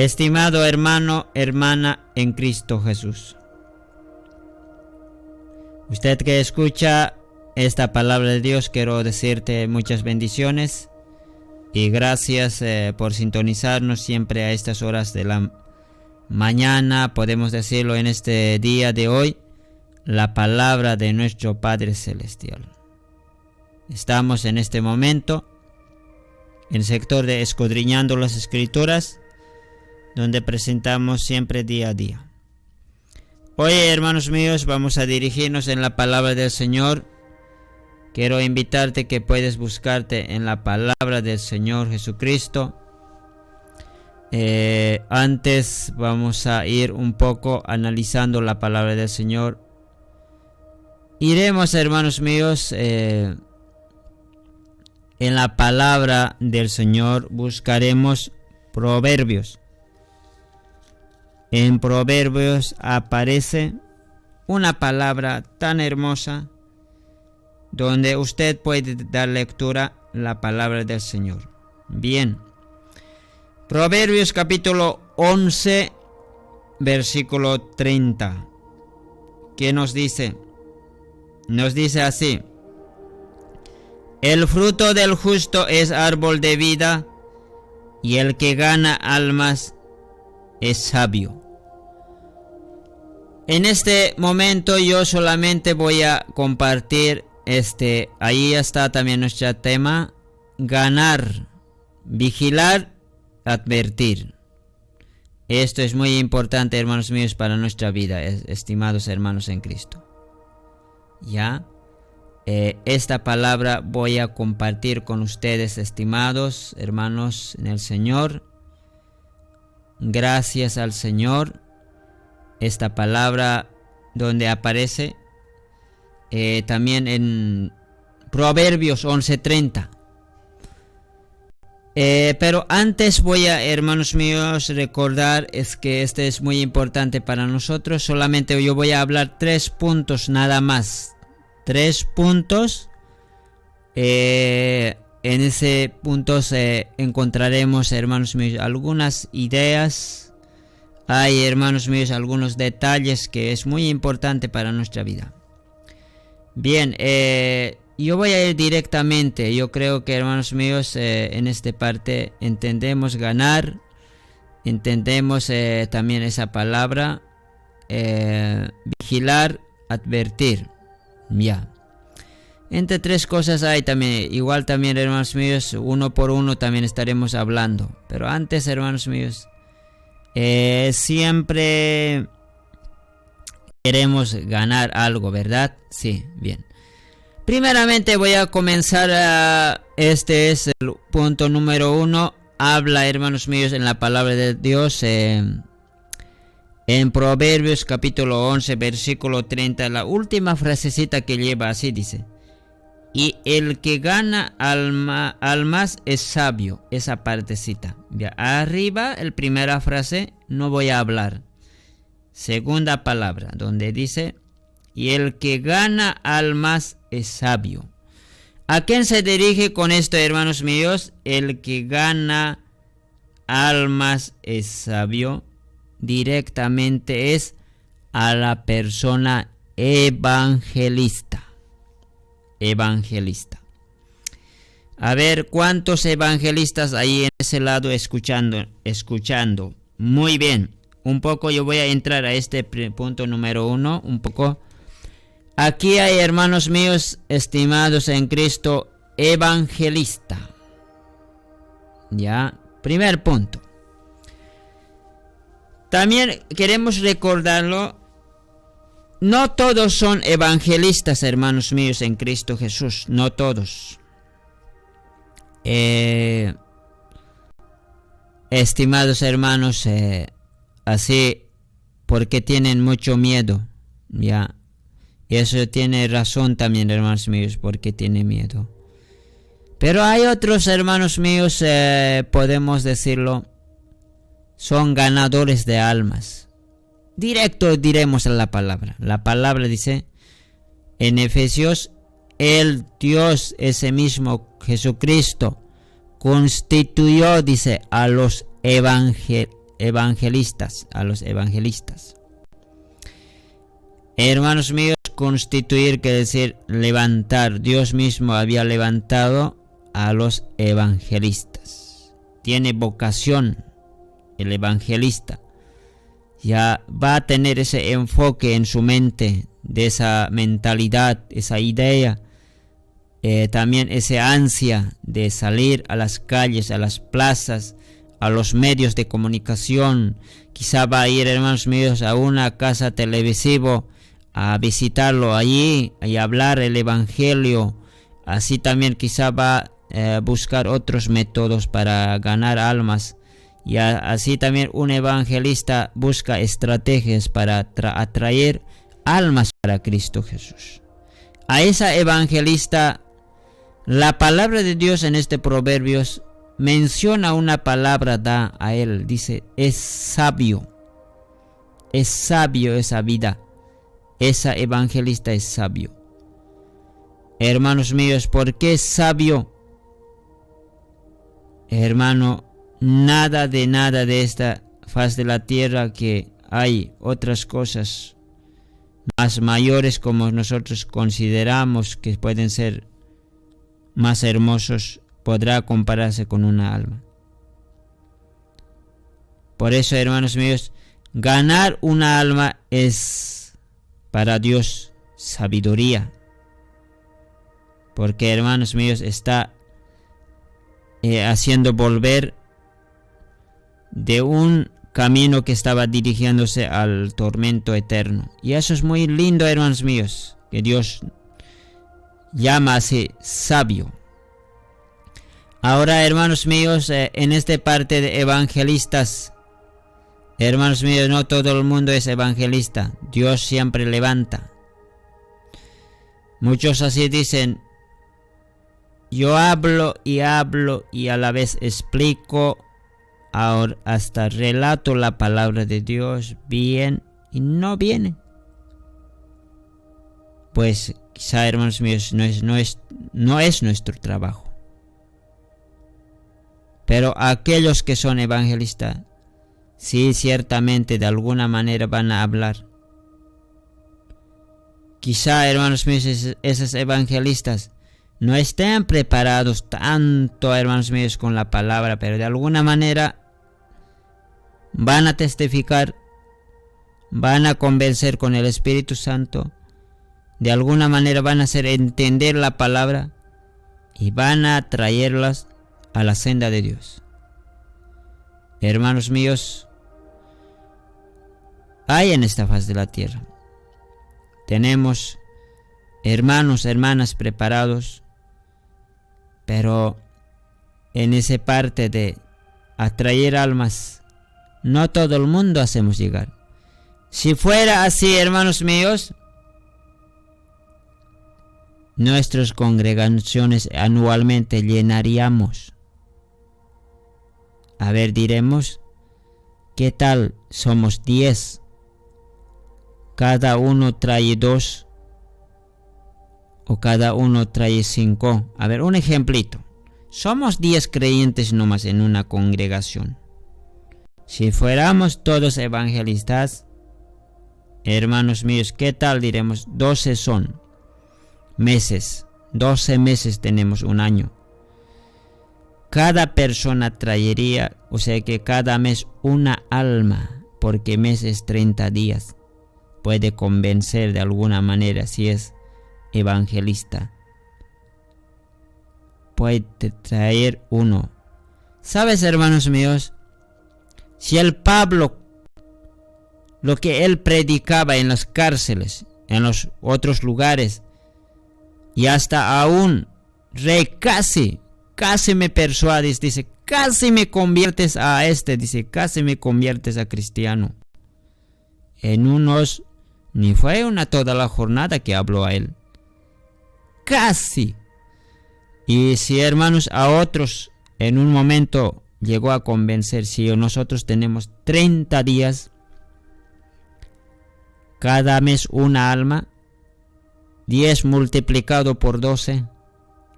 Estimado hermano, hermana en Cristo Jesús, usted que escucha esta palabra de Dios, quiero decirte muchas bendiciones y gracias por sintonizarnos siempre a estas horas de la mañana, podemos decirlo en este día de hoy, la palabra de nuestro Padre Celestial. Estamos en este momento en el sector de Escudriñando las Escrituras, donde presentamos siempre día a día. Hoy, hermanos míos, vamos a dirigirnos en la palabra del Señor. Quiero invitarte que puedes buscarte en la palabra del Señor Jesucristo. Antes vamos a ir un poco analizando la palabra del Señor. Iremos, hermanos míos, en la palabra del Señor buscaremos Proverbios. En Proverbios aparece una palabra tan hermosa donde usted puede dar lectura a la palabra del Señor. Bien. Proverbios capítulo 11, versículo 30. ¿Qué nos dice? Nos dice así: el fruto del justo es árbol de vida, y el que gana almas es sabio. En este momento yo solamente voy a compartir ahí está también nuestro tema: ganar, vigilar, advertir. Esto es muy importante, hermanos míos, para nuestra vida, estimados hermanos en Cristo. Ya, esta palabra voy a compartir con ustedes, estimados hermanos en el Señor. Gracias al Señor, esta palabra donde aparece también en Proverbios 11:30. Pero antes voy a, hermanos míos, recordar que este es muy importante para nosotros. Solamente yo voy a hablar 3 puntos nada más. 3 puntos. En ese punto encontraremos, hermanos míos, algunas ideas. Hay, hermanos míos, algunos detalles que es muy importante para nuestra vida. Bien, yo voy a ir directamente. Yo creo que, hermanos míos, en esta parte entendemos ganar. Entendemos también esa palabra, vigilar, advertir. Ya. Entre 3 cosas hay también, igual también, hermanos míos, uno por uno también estaremos hablando. Pero antes, hermanos míos, siempre queremos ganar algo, ¿verdad? Sí, bien. Primeramente voy a comenzar, este es el punto número 1. Habla, hermanos míos, en la palabra de Dios, en Proverbios capítulo 11, versículo 30, la última frasecita que lleva así dice: y el que gana almas es sabio. Esa partecita. Bien, arriba, la primera frase, no voy a hablar. Segunda palabra, donde dice: y el que gana almas es sabio. ¿A quién se dirige con esto, hermanos míos? El que gana almas es sabio. Directamente es a la persona evangelista. Evangelista. A ver, ¿cuántos evangelistas hay en ese lado escuchando? Muy bien. Un poco yo voy a entrar a este punto número 1, un poco. Aquí hay, hermanos míos, estimados en Cristo, evangelista. Ya, primer punto. También queremos recordarlo. No todos son evangelistas, hermanos míos, en Cristo Jesús. No todos. Estimados hermanos, así, porque tienen mucho miedo. Ya. Y eso tiene razón también, hermanos míos, porque tiene miedo. Pero hay otros, hermanos míos, podemos decirlo, son ganadores de almas. Directo diremos en la palabra. La palabra dice en Efesios: el Dios, ese mismo Jesucristo, constituyó, dice, a los evangelistas, Hermanos míos, constituir quiere decir levantar. Dios mismo había levantado a los evangelistas. Tiene vocación el evangelista. Ya va a tener ese enfoque en su mente, de esa mentalidad, esa idea, también esa ansia de salir a las calles, a las plazas, a los medios de comunicación. Quizá va a ir, hermanos míos, a una casa televisiva a visitarlo allí y hablar el evangelio. Así también quizá va a buscar otros métodos para ganar almas. Y así también un evangelista busca estrategias para atraer almas para Cristo Jesús. A esa evangelista, la palabra de Dios en este Proverbios menciona una palabra, da a él, dice, es sabio esa vida, esa evangelista es sabio. Hermanos míos, ¿por qué es sabio? Hermano, nada de esta faz de la tierra, que hay otras cosas más mayores como nosotros consideramos que pueden ser más hermosos, podrá compararse con una alma. Por eso, hermanos míos, ganar una alma es para Dios sabiduría, porque, hermanos míos, está haciendo volver de un camino que estaba dirigiéndose al tormento eterno. Y eso es muy lindo, hermanos míos, que Dios llama así sabio. Ahora, hermanos míos, en esta parte de evangelistas, hermanos míos, no todo el mundo es evangelista. Dios siempre levanta. Muchos así dicen, yo hablo y a la vez explico, ahora hasta relato la palabra de Dios bien, y no viene. Pues quizá, hermanos míos, no es nuestro trabajo. Pero aquellos que son evangelistas, sí, ciertamente de alguna manera van a hablar. Quizá, hermanos míos, esos evangelistas no estén preparados tanto, hermanos míos, con la palabra, pero de alguna manera van a testificar, van a convencer con el Espíritu Santo, de alguna manera van a hacer entender la palabra y van a traerlas a la senda de Dios. Hermanos míos, hay en esta faz de la tierra, tenemos hermanos, hermanas preparados, pero en esa parte de atraer almas, no todo el mundo hacemos llegar. Si fuera así, hermanos míos, nuestras congregaciones anualmente llenaríamos. A ver, diremos, ¿qué tal? Somos 10. Cada uno trae 2. O cada uno trae 5. A ver, un ejemplito. Somos 10 creyentes nomás en una congregación. Si fuéramos todos evangelistas, hermanos míos, ¿qué tal diremos? 12 son meses. 12 meses tenemos un año. Cada persona traería, o sea que cada mes una alma, porque mes es 30 días. Puede convencer de alguna manera si es evangelista. Puede traer uno. ¿Sabes, hermanos míos? Si el Pablo, lo que él predicaba en las cárceles, en los otros lugares, y hasta aún rey casi me persuades, dice, casi me conviertes a dice, casi me conviertes a cristiano. En unos, ni fue una toda la jornada que habló a él. Casi. Y si, hermanos, a otros en un momento llegó a convencer, si nosotros tenemos 30 días, cada mes una alma, 10 multiplicado por 12,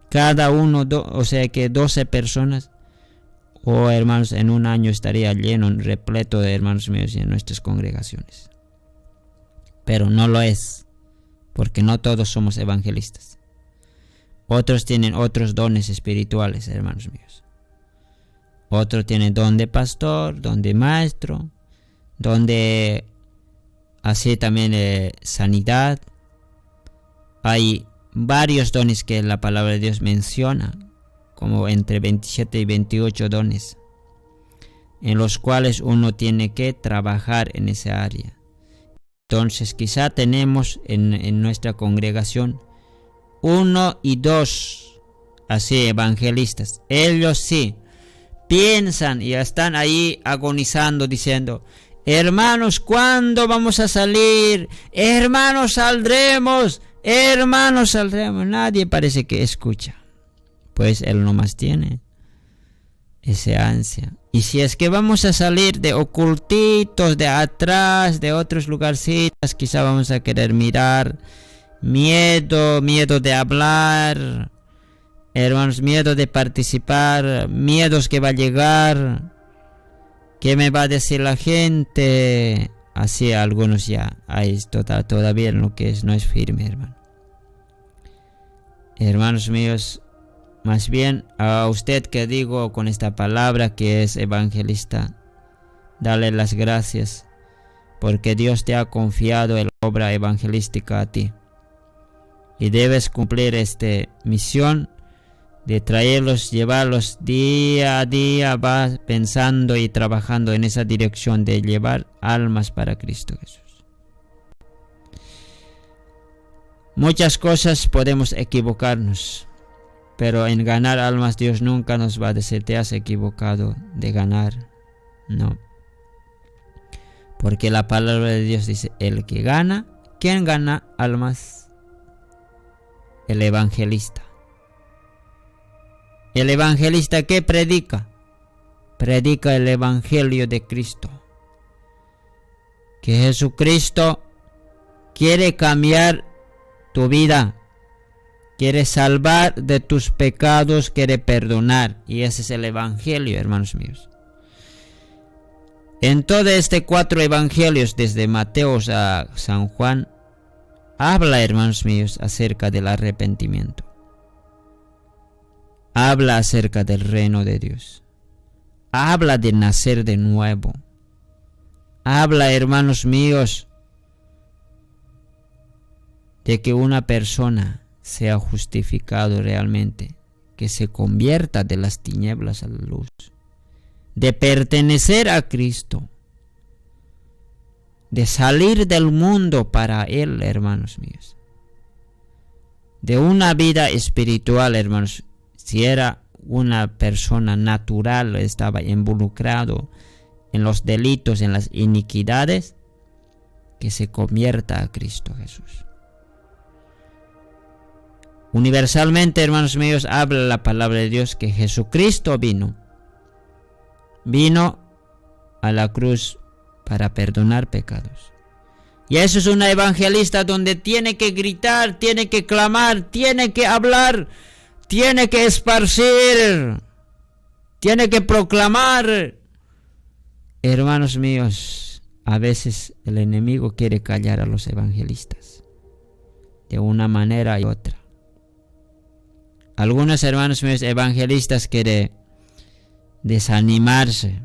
cada uno, o sea que 12 personas, Oh, hermanos, en un año estaría lleno, repleto de hermanos míos en nuestras congregaciones. Pero no lo es, porque no todos somos evangelistas. Otros tienen otros dones espirituales, hermanos míos. Otros tienen don de pastor, don de maestro, don de así también sanidad. Hay varios dones que la palabra de Dios menciona, como entre 27 y 28 dones, en los cuales uno tiene que trabajar en esa área. Entonces quizá tenemos en nuestra congregación 1 y 2 así evangelistas. Ellos sí piensan y están ahí agonizando diciendo: hermanos, ¿cuándo vamos a salir? Hermanos, saldremos. Hermanos, saldremos. Nadie parece que escucha. Pues él nomás tiene esa ansia. Y si es que vamos a salir de ocultitos, de atrás, de otros lugarcitos, quizá vamos a querer mirar. Miedo de hablar. Hermanos, miedo de participar. Miedos que va a llegar. ¿Qué me va a decir la gente? Así algunos ya. Ahí todavía lo que no es firme, hermano. Hermanos míos, más bien a usted que digo con esta palabra que es evangelista, dale las gracias, porque Dios te ha confiado la obra evangelística a ti. Y debes cumplir esta misión de traerlos, llevarlos día a día, vas pensando y trabajando en esa dirección de llevar almas para Cristo Jesús. Muchas cosas podemos equivocarnos, pero en ganar almas Dios nunca nos va a decir: te has equivocado de ganar. No. Porque la palabra de Dios dice: el que gana, ¿quién gana almas? El evangelista. El evangelista, ¿qué predica? Predica el evangelio de Cristo. Que Jesucristo quiere cambiar tu vida, quiere salvar de tus pecados, quiere perdonar. Y ese es el evangelio, hermanos míos. En todos estos 4 evangelios, desde Mateo a San Juan, habla, hermanos míos, acerca del arrepentimiento. Habla acerca del reino de Dios. Habla de nacer de nuevo. Habla, hermanos míos, de que una persona sea justificado realmente, que se convierta de las tinieblas a la luz, de pertenecer a Cristo, de salir del mundo para Él, hermanos míos, de una vida espiritual, hermanos. Si era una persona natural, estaba involucrado en los delitos, en las iniquidades, que se convierta a Cristo Jesús. Universalmente, hermanos míos, habla la palabra de Dios que Jesucristo vino a la cruz para perdonar pecados. Y eso es una evangelista donde tiene que gritar, tiene que clamar, tiene que hablar, tiene que esparcir, tiene que proclamar. Hermanos míos, a veces el enemigo quiere callar a los evangelistas de una manera y otra. Algunos hermanos míos evangelistas quieren desanimarse.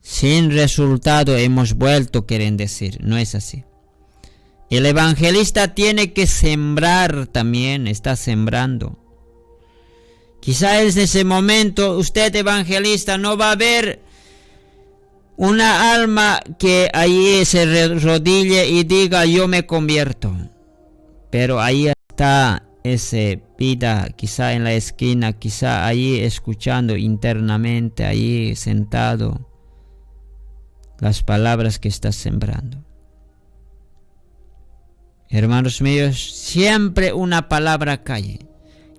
Sin resultado hemos vuelto, quieren decir. No es así. El evangelista tiene que sembrar también, está sembrando. Quizá en ese momento usted, evangelista, no va a ver una alma que ahí se rodille y diga: yo me convierto. Pero ahí está esa vida, quizá en la esquina, quizá ahí escuchando internamente, ahí sentado, las palabras que estás sembrando. Hermanos míos, siempre una palabra cae.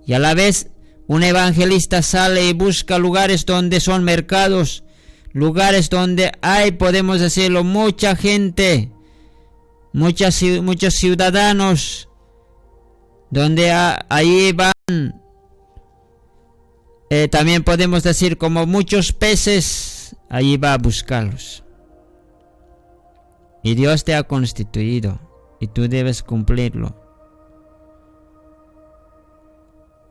Y a la vez un evangelista sale y busca lugares donde son mercados, lugares donde hay, podemos decirlo, mucha gente, muchos ciudadanos, donde ahí van también podemos decir como muchos peces, allí va a buscarlos. Y Dios te ha constituido y tú debes cumplirlo.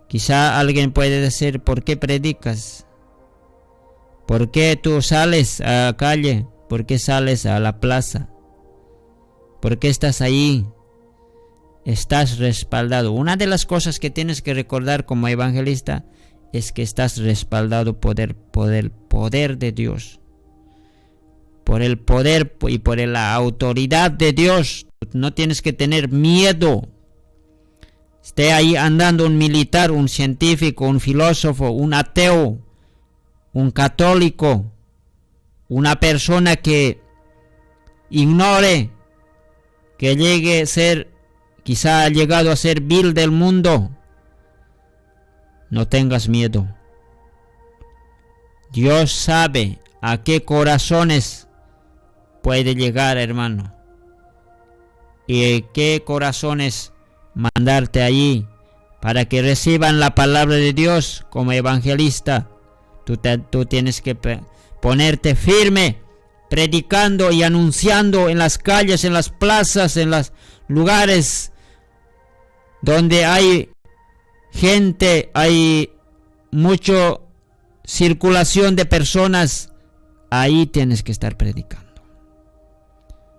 Quizá alguien puede decir, ¿por qué predicas? ¿Por qué tú sales a la calle? ¿Por qué sales a la plaza? ¿Por qué estás ahí? Estás respaldado. Una de las cosas que tienes que recordar como evangelista es que estás respaldado por el poder de Dios. Por el poder y por la autoridad de Dios. No tienes que tener miedo. Esté ahí andando un militar, un científico, un filósofo, un ateo, un católico, una persona que ignore, que llegue a ser, quizá ha llegado a ser vil del mundo. No tengas miedo. Dios sabe a qué corazones puede llegar, hermano. Y qué corazones mandarte allí para que reciban la palabra de Dios como evangelista. Tú tienes que ponerte firme, predicando y anunciando en las calles, en las plazas, en los lugares donde hay gente, hay mucha circulación de personas. Ahí tienes que estar predicando.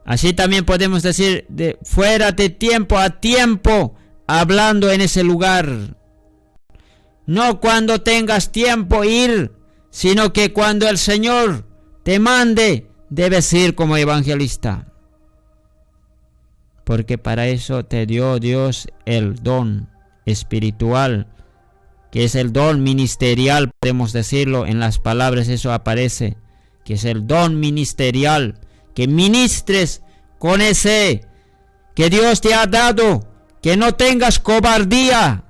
Así también podemos decir, fuera de tiempo a tiempo, hablando en ese lugar. No cuando tengas tiempo ir, sino que cuando el Señor te mande, debes ir como evangelista. Porque para eso te dio Dios el don espiritual, que es el don ministerial, podemos decirlo, en las palabras eso aparece, que es el don ministerial, que ministres con ese que Dios te ha dado, que no tengas cobardía.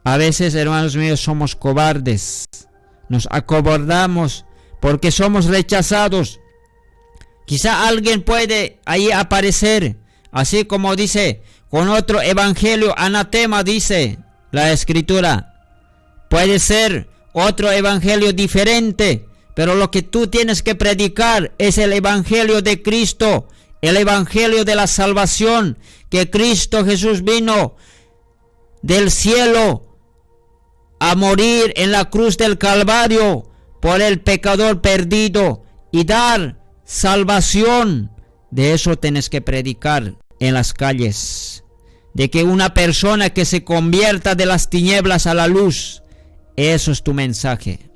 A veces, hermanos míos, somos cobardes, nos acobardamos porque somos rechazados. Quizá alguien puede ahí aparecer, así como dice, con otro evangelio, anatema, dice la Escritura. Puede ser otro evangelio diferente, pero lo que tú tienes que predicar es el evangelio de Cristo, el evangelio de la salvación, que Cristo Jesús vino del cielo a morir en la cruz del Calvario por el pecador perdido y dar salvación. De eso tienes que predicar en las calles, de que una persona que se convierta de las tinieblas a la luz, eso es tu mensaje.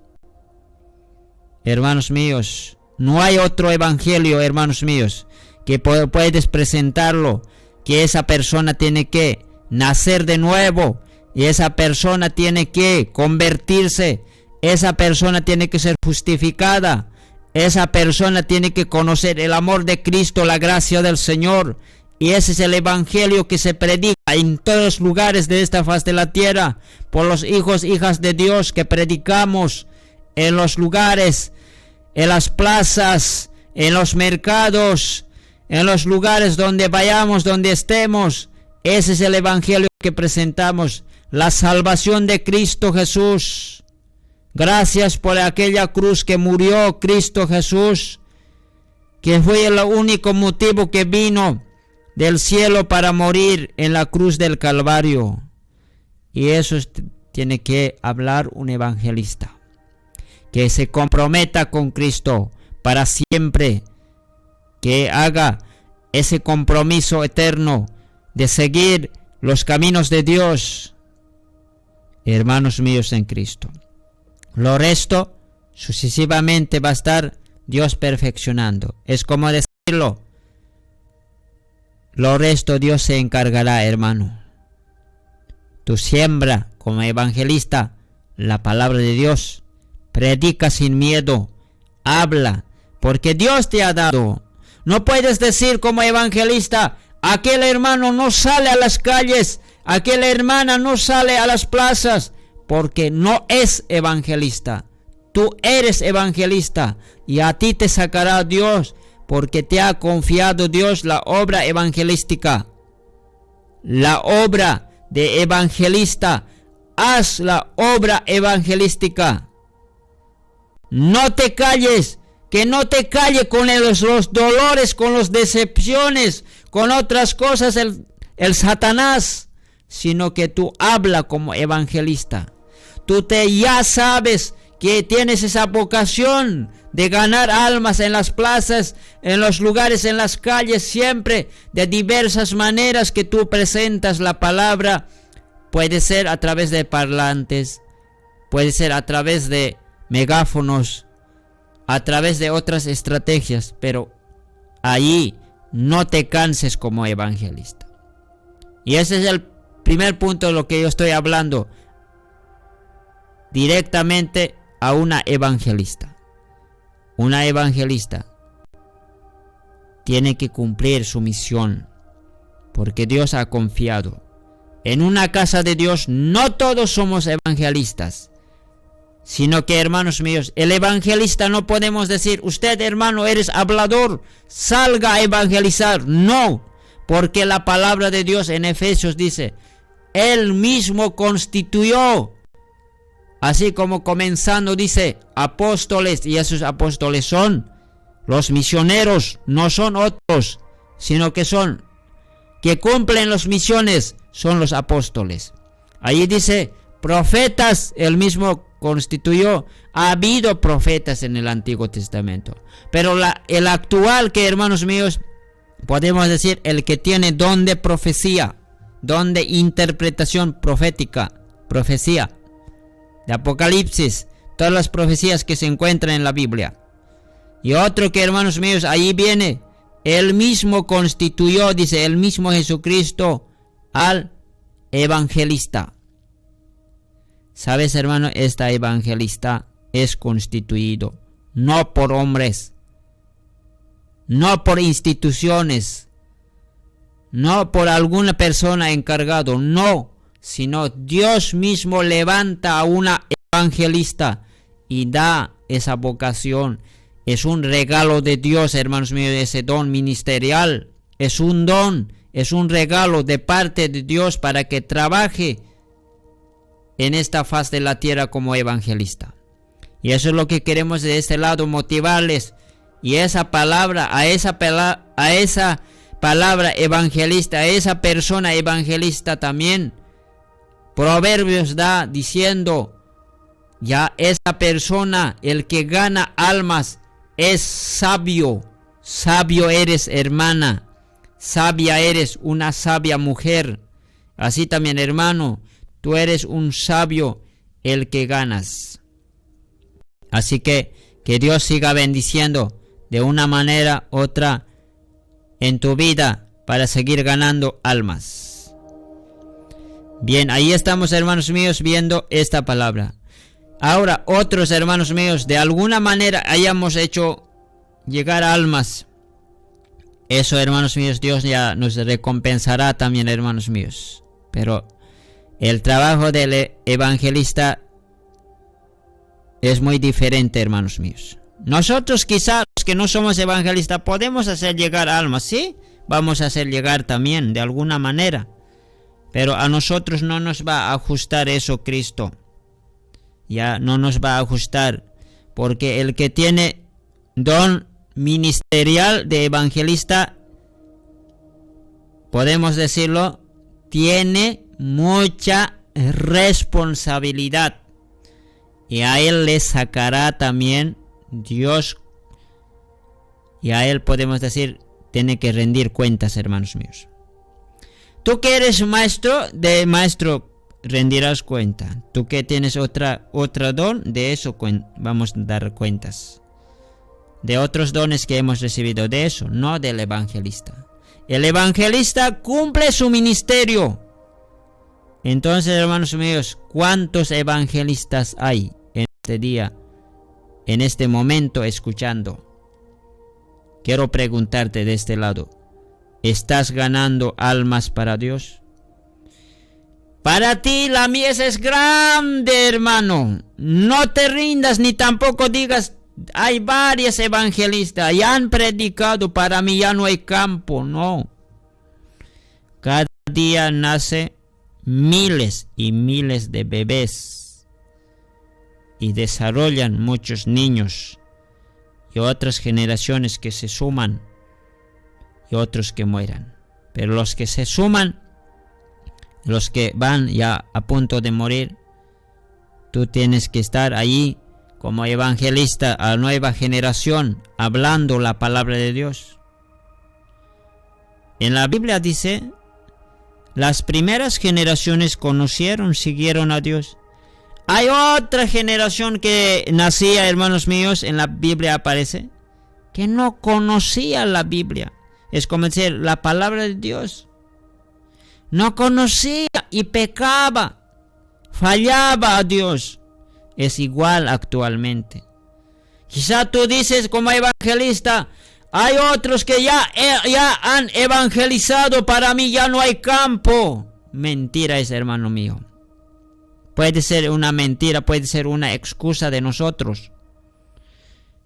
Hermanos míos, no hay otro evangelio, hermanos míos, que puedes presentarlo, que esa persona tiene que nacer de nuevo, y esa persona tiene que convertirse, esa persona tiene que ser justificada, esa persona tiene que conocer el amor de Cristo, la gracia del Señor, y ese es el evangelio que se predica en todos los lugares de esta faz de la tierra, por los hijos, hijas de Dios que predicamos en los lugares, en las plazas, en los mercados, en los lugares donde vayamos, donde estemos. Ese es el evangelio que presentamos, la salvación de Cristo Jesús. Gracias por aquella cruz que murió Cristo Jesús, que fue el único motivo que vino del cielo para morir en la cruz del Calvario. Y eso tiene que hablar un evangelista, que se comprometa con Cristo para siempre, que haga ese compromiso eterno de seguir los caminos de Dios. Hermanos míos en Cristo, lo resto sucesivamente va a estar Dios perfeccionando. Es como decirlo, lo resto Dios se encargará, hermano. Tú siembra como evangelista la palabra de Dios, predica sin miedo, habla, porque Dios te ha dado. No puedes decir como evangelista, aquel hermano no sale a las calles, aquella hermana no sale a las plazas, porque no es evangelista. Tú eres evangelista y a ti te sacará Dios, porque te ha confiado Dios la obra evangelística. La obra de evangelista haz la obra evangelística. No te calles, que no te calle con los dolores, con las decepciones, con otras cosas el Satanás, sino que tú habla como evangelista. Tú ya sabes que tienes esa vocación de ganar almas en las plazas, en los lugares, en las calles, siempre de diversas maneras que tú presentas la palabra. Puede ser a través de parlantes, puede ser a través de megáfonos, a través de otras estrategias, pero allí no te canses como evangelista. Y ese es el primer punto de lo que yo estoy hablando, directamente a una evangelista. Una evangelista tiene que cumplir su misión, porque Dios ha confiado. En una casa de Dios no todos somos evangelistas, sino que, hermanos míos, el evangelista no podemos decir, usted, hermano, eres hablador, salga a evangelizar. No, porque la palabra de Dios en Efesios dice, Él mismo constituyó, así como comenzando dice, apóstoles, y esos apóstoles son los misioneros, no son otros, sino que son, que cumplen las misiones, son los apóstoles. Ahí dice, profetas, Él mismo constituyó. Ha habido profetas en el Antiguo Testamento, pero el actual, que, hermanos míos, podemos decir, el que tiene don de profecía, don de interpretación profética, profecía de Apocalipsis, todas las profecías que se encuentran en la Biblia. Y otro que, hermanos míos, ahí viene, Él mismo constituyó, dice, el mismo Jesucristo, al evangelista. ¿Sabes, hermano? Esta evangelista es constituido no por hombres, no por instituciones, no por alguna persona encargado, no, sino Dios mismo levanta a una evangelista y da esa vocación. Es un regalo de Dios, hermanos míos, ese don ministerial. Es un don, es un regalo de parte de Dios para que trabaje en esta faz de la tierra como evangelista. Y eso es lo que queremos de este lado, motivarles. Y esa palabra, a esa palabra evangelista, a esa persona evangelista también, Proverbios da diciendo, ya esa persona, el que gana almas, es sabio. Sabio eres, hermana. Sabia eres, una sabia mujer. Así también, hermano, tú eres un sabio, el que ganas. Así que Dios siga bendiciendo de una manera u otra en tu vida para seguir ganando almas. Bien, ahí estamos, hermanos míos, viendo esta palabra. Ahora, otros, hermanos míos, de alguna manera hayamos hecho llegar almas. Eso, hermanos míos, Dios ya nos recompensará también, hermanos míos. Pero el trabajo del evangelista es muy diferente, hermanos míos. Nosotros, quizás los que no somos evangelistas, podemos hacer llegar almas, ¿sí? Vamos a hacer llegar también, de alguna manera. Pero a nosotros no nos va a ajustar eso Cristo. Ya no nos va a ajustar. Porque el que tiene don ministerial de evangelista, podemos decirlo, tiene mucha responsabilidad. Y a él le sacará también Dios. Y a él podemos decir, tiene que rendir cuentas, hermanos míos. Tú que eres maestro, de maestro rendirás cuenta. Tú que tienes otra don, de eso vamos a dar cuentas. De otros dones que hemos recibido, de eso, no del evangelista. El evangelista cumple su ministerio. Entonces, hermanos míos, ¿cuántos evangelistas hay en este día, en este momento, escuchando? Quiero preguntarte de este lado, ¿estás ganando almas para Dios? Para ti la mies es grande, hermano. No te rindas ni tampoco digas, hay varios evangelistas, ya han predicado, para mí ya no hay campo. No. Cada día nace miles y miles de bebés y desarrollan muchos niños y otras generaciones que se suman y otros que mueran. Pero los que se suman, los que van ya a punto de morir, tú tienes que estar ahí como evangelista a la nueva generación, hablando la palabra de Dios. En la Biblia dice, las primeras generaciones conocieron, siguieron a Dios. Hay otra generación que nacía, hermanos míos, en la Biblia aparece, que no conocía la Biblia. Es como decir, la palabra de Dios. No conocía y pecaba, fallaba a Dios. Es igual actualmente. Quizá tú dices como evangelista, hay otros que ya han evangelizado, para mí ya no hay campo. Mentira es, hermano mío. Puede ser una mentira, puede ser una excusa de nosotros.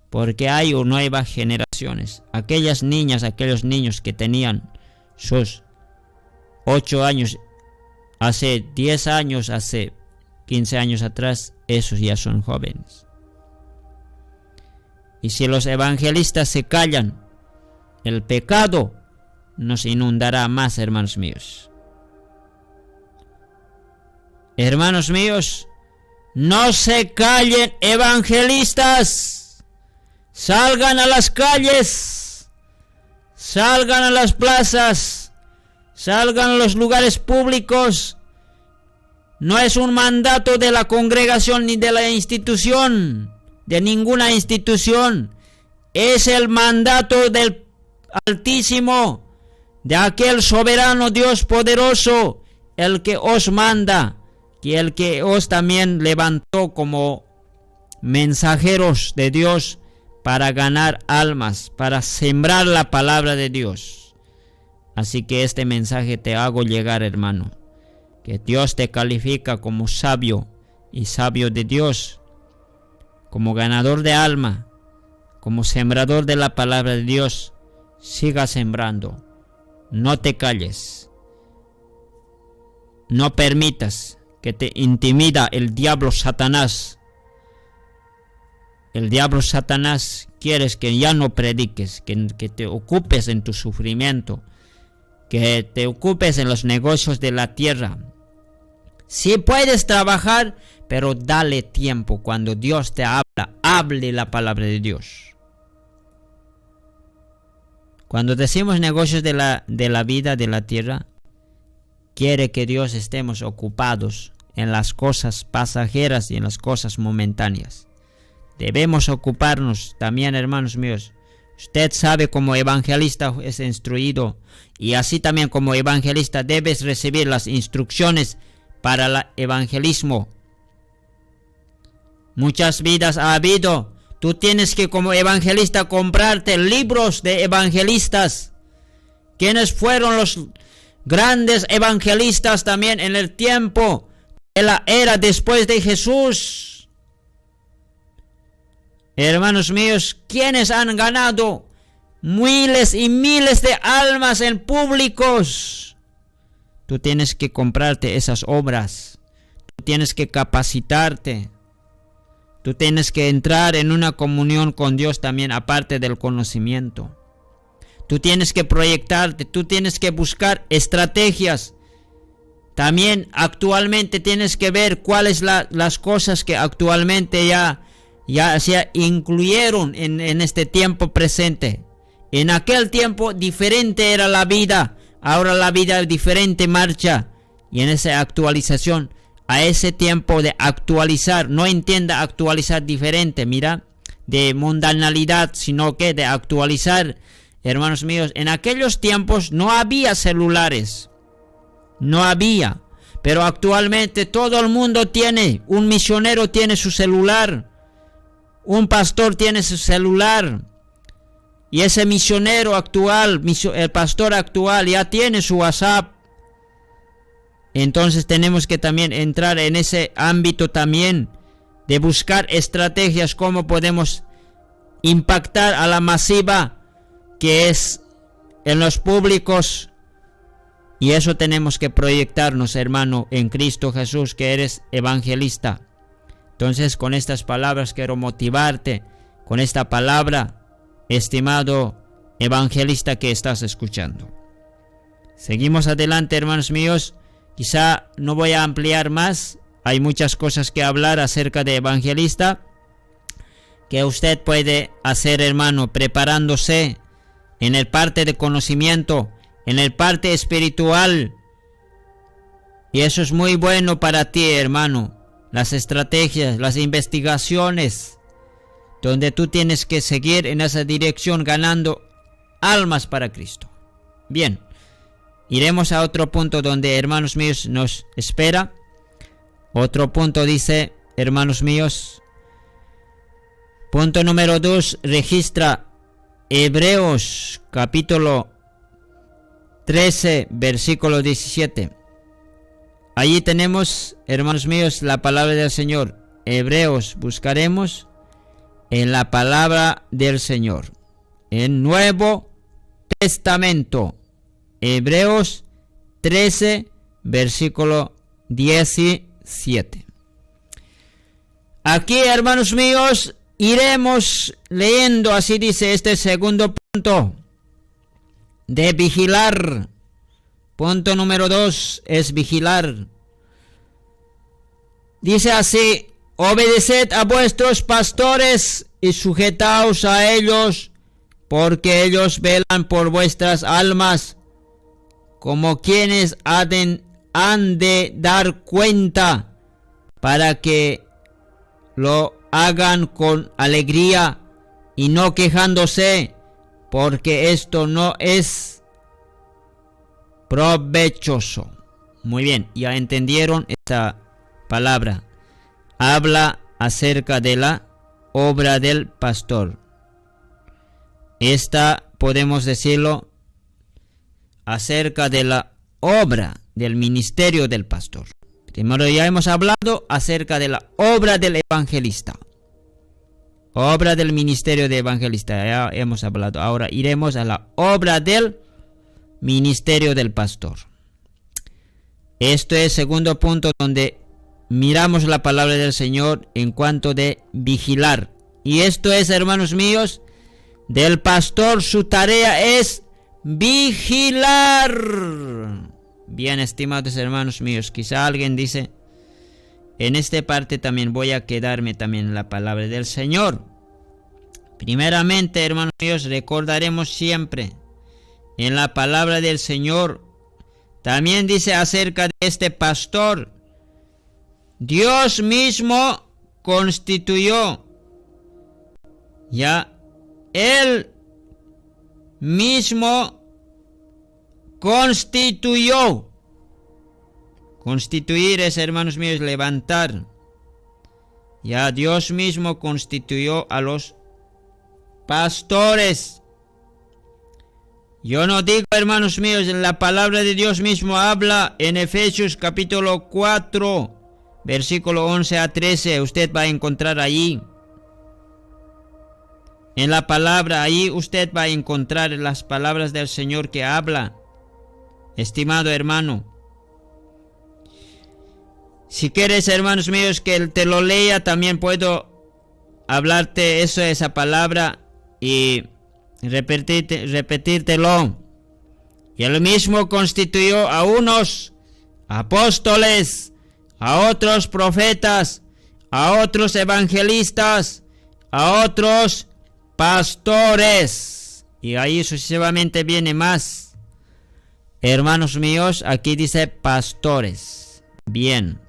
Porque hay nuevas generaciones. Aquellas niñas, aquellos niños que tenían sus 8 años, hace 10 años, hace 15 años atrás, esos ya son jóvenes. Y si los evangelistas se callan, el pecado nos inundará más, hermanos míos. Hermanos míos, no se callen, evangelistas. Salgan a las calles, salgan a las plazas, salgan a los lugares públicos. No es un mandato de la congregación ni de la institución, de ninguna institución. Es el mandato del Altísimo, de aquel soberano Dios poderoso, el que os manda, y el que os también levantó como mensajeros de Dios para ganar almas, para sembrar la palabra de Dios. Así que este mensaje te hago llegar, hermano, que Dios te califica como sabio y sabio de Dios, como ganador de alma, como sembrador de la palabra de Dios. Siga sembrando, no te calles, no permitas que te intimida el diablo Satanás. El diablo Satanás quiere que ya no prediques, que te ocupes en tu sufrimiento, que te ocupes en los negocios de la tierra. Sí puedes trabajar, pero dale tiempo. Cuando Dios te habla, hable la palabra de Dios. Cuando decimos negocios de la vida de la tierra, quiere que Dios estemos ocupados en las cosas pasajeras y en las cosas momentáneas. Debemos ocuparnos también, hermanos míos. Usted sabe, como evangelista es instruido, y así también como evangelista debes recibir las instrucciones para el evangelismo. Muchas vidas ha habido. Tú tienes que, como evangelista, comprarte libros de evangelistas. ¿Quiénes fueron los grandes evangelistas también en el tiempo de la era después de Jesús? Hermanos míos, ¿quiénes han ganado miles y miles de almas en públicos? Tú tienes que comprarte esas obras. Tú tienes que capacitarte. Tú tienes que entrar en una comunión con Dios también, aparte del conocimiento. Tú tienes que proyectarte, tú tienes que buscar estrategias. También actualmente tienes que ver cuáles las cosas que actualmente ya se incluyeron en este tiempo presente. En aquel tiempo diferente era la vida, ahora la vida diferente marcha. Y en esa actualización, a ese tiempo de actualizar, no entienda actualizar diferente, mira, de mundanalidad, sino que de actualizar, hermanos míos. En aquellos tiempos no había celulares, no había, pero actualmente todo el mundo tiene, un misionero tiene su celular, un pastor tiene su celular, y ese misionero actual, el pastor actual ya tiene su WhatsApp. Entonces tenemos que también entrar en ese ámbito también de buscar estrategias, cómo podemos impactar a la masiva que es en los públicos, Y eso tenemos que proyectarnos, hermano, en Cristo Jesús, que eres evangelista. Entonces, con estas palabras quiero motivarte, con esta palabra, estimado evangelista que estás escuchando. Seguimos adelante, hermanos míos. Quizá no voy a ampliar más. Hay muchas cosas que hablar acerca de evangelista que usted puede hacer, hermano, preparándose en el parte de conocimiento, en el parte espiritual. Y eso es muy bueno para ti, hermano. Las estrategias, las investigaciones, donde tú tienes que seguir en esa dirección ganando almas para Cristo. Bien, iremos a otro punto donde, hermanos míos, nos espera. Otro punto dice, hermanos míos, punto número 2, registra Hebreos capítulo 13, versículo 17. Allí tenemos, hermanos míos, la palabra del Señor. Hebreos buscaremos en la palabra del Señor. En Nuevo Testamento. Hebreos 13, versículo 17. Aquí, hermanos míos, iremos leyendo, así dice este segundo punto, de vigilar. Punto número 2 es vigilar. Dice así: obedeced a vuestros pastores y sujetaos a ellos, porque ellos velan por vuestras almas, como quienes han de dar cuenta, para que lo hagan con alegría y no quejándose, porque esto no es provechoso. Muy bien, ya entendieron esta palabra. Habla acerca de la obra del pastor. Esta, podemos decirlo, acerca de la obra del ministerio del pastor. Primero ya hemos hablado acerca de la obra del evangelista. Obra del ministerio de evangelista, ya hemos hablado. Ahora iremos a la obra del ministerio del pastor. Esto es el segundo punto donde miramos la palabra del Señor en cuanto de vigilar. Y esto es, hermanos míos, del pastor su tarea es vigilar. Bien, estimados hermanos míos, quizá alguien dice, en esta parte también voy a quedarme también en la palabra del Señor. Primeramente, hermanos míos, recordaremos siempre en la palabra del Señor. También dice acerca de este pastor: Dios mismo constituyó, ya, Él mismo constituyó. Constituir es, hermanos míos, levantar. Ya Dios mismo constituyó a los pastores. Yo no digo, hermanos míos, la palabra de Dios mismo habla en Efesios capítulo 4, versículo 11 a 13. Usted va a encontrar allí. En la palabra, ahí usted va a encontrar las palabras del Señor que habla. Estimado hermano, si quieres, hermanos míos, que te lo lea, también puedo hablarte esa palabra y repetírtelo. Y él mismo constituyó a unos apóstoles, a otros profetas, a otros evangelistas, a otros pastores. Y ahí sucesivamente viene más. Hermanos míos, aquí dice pastores. Bien.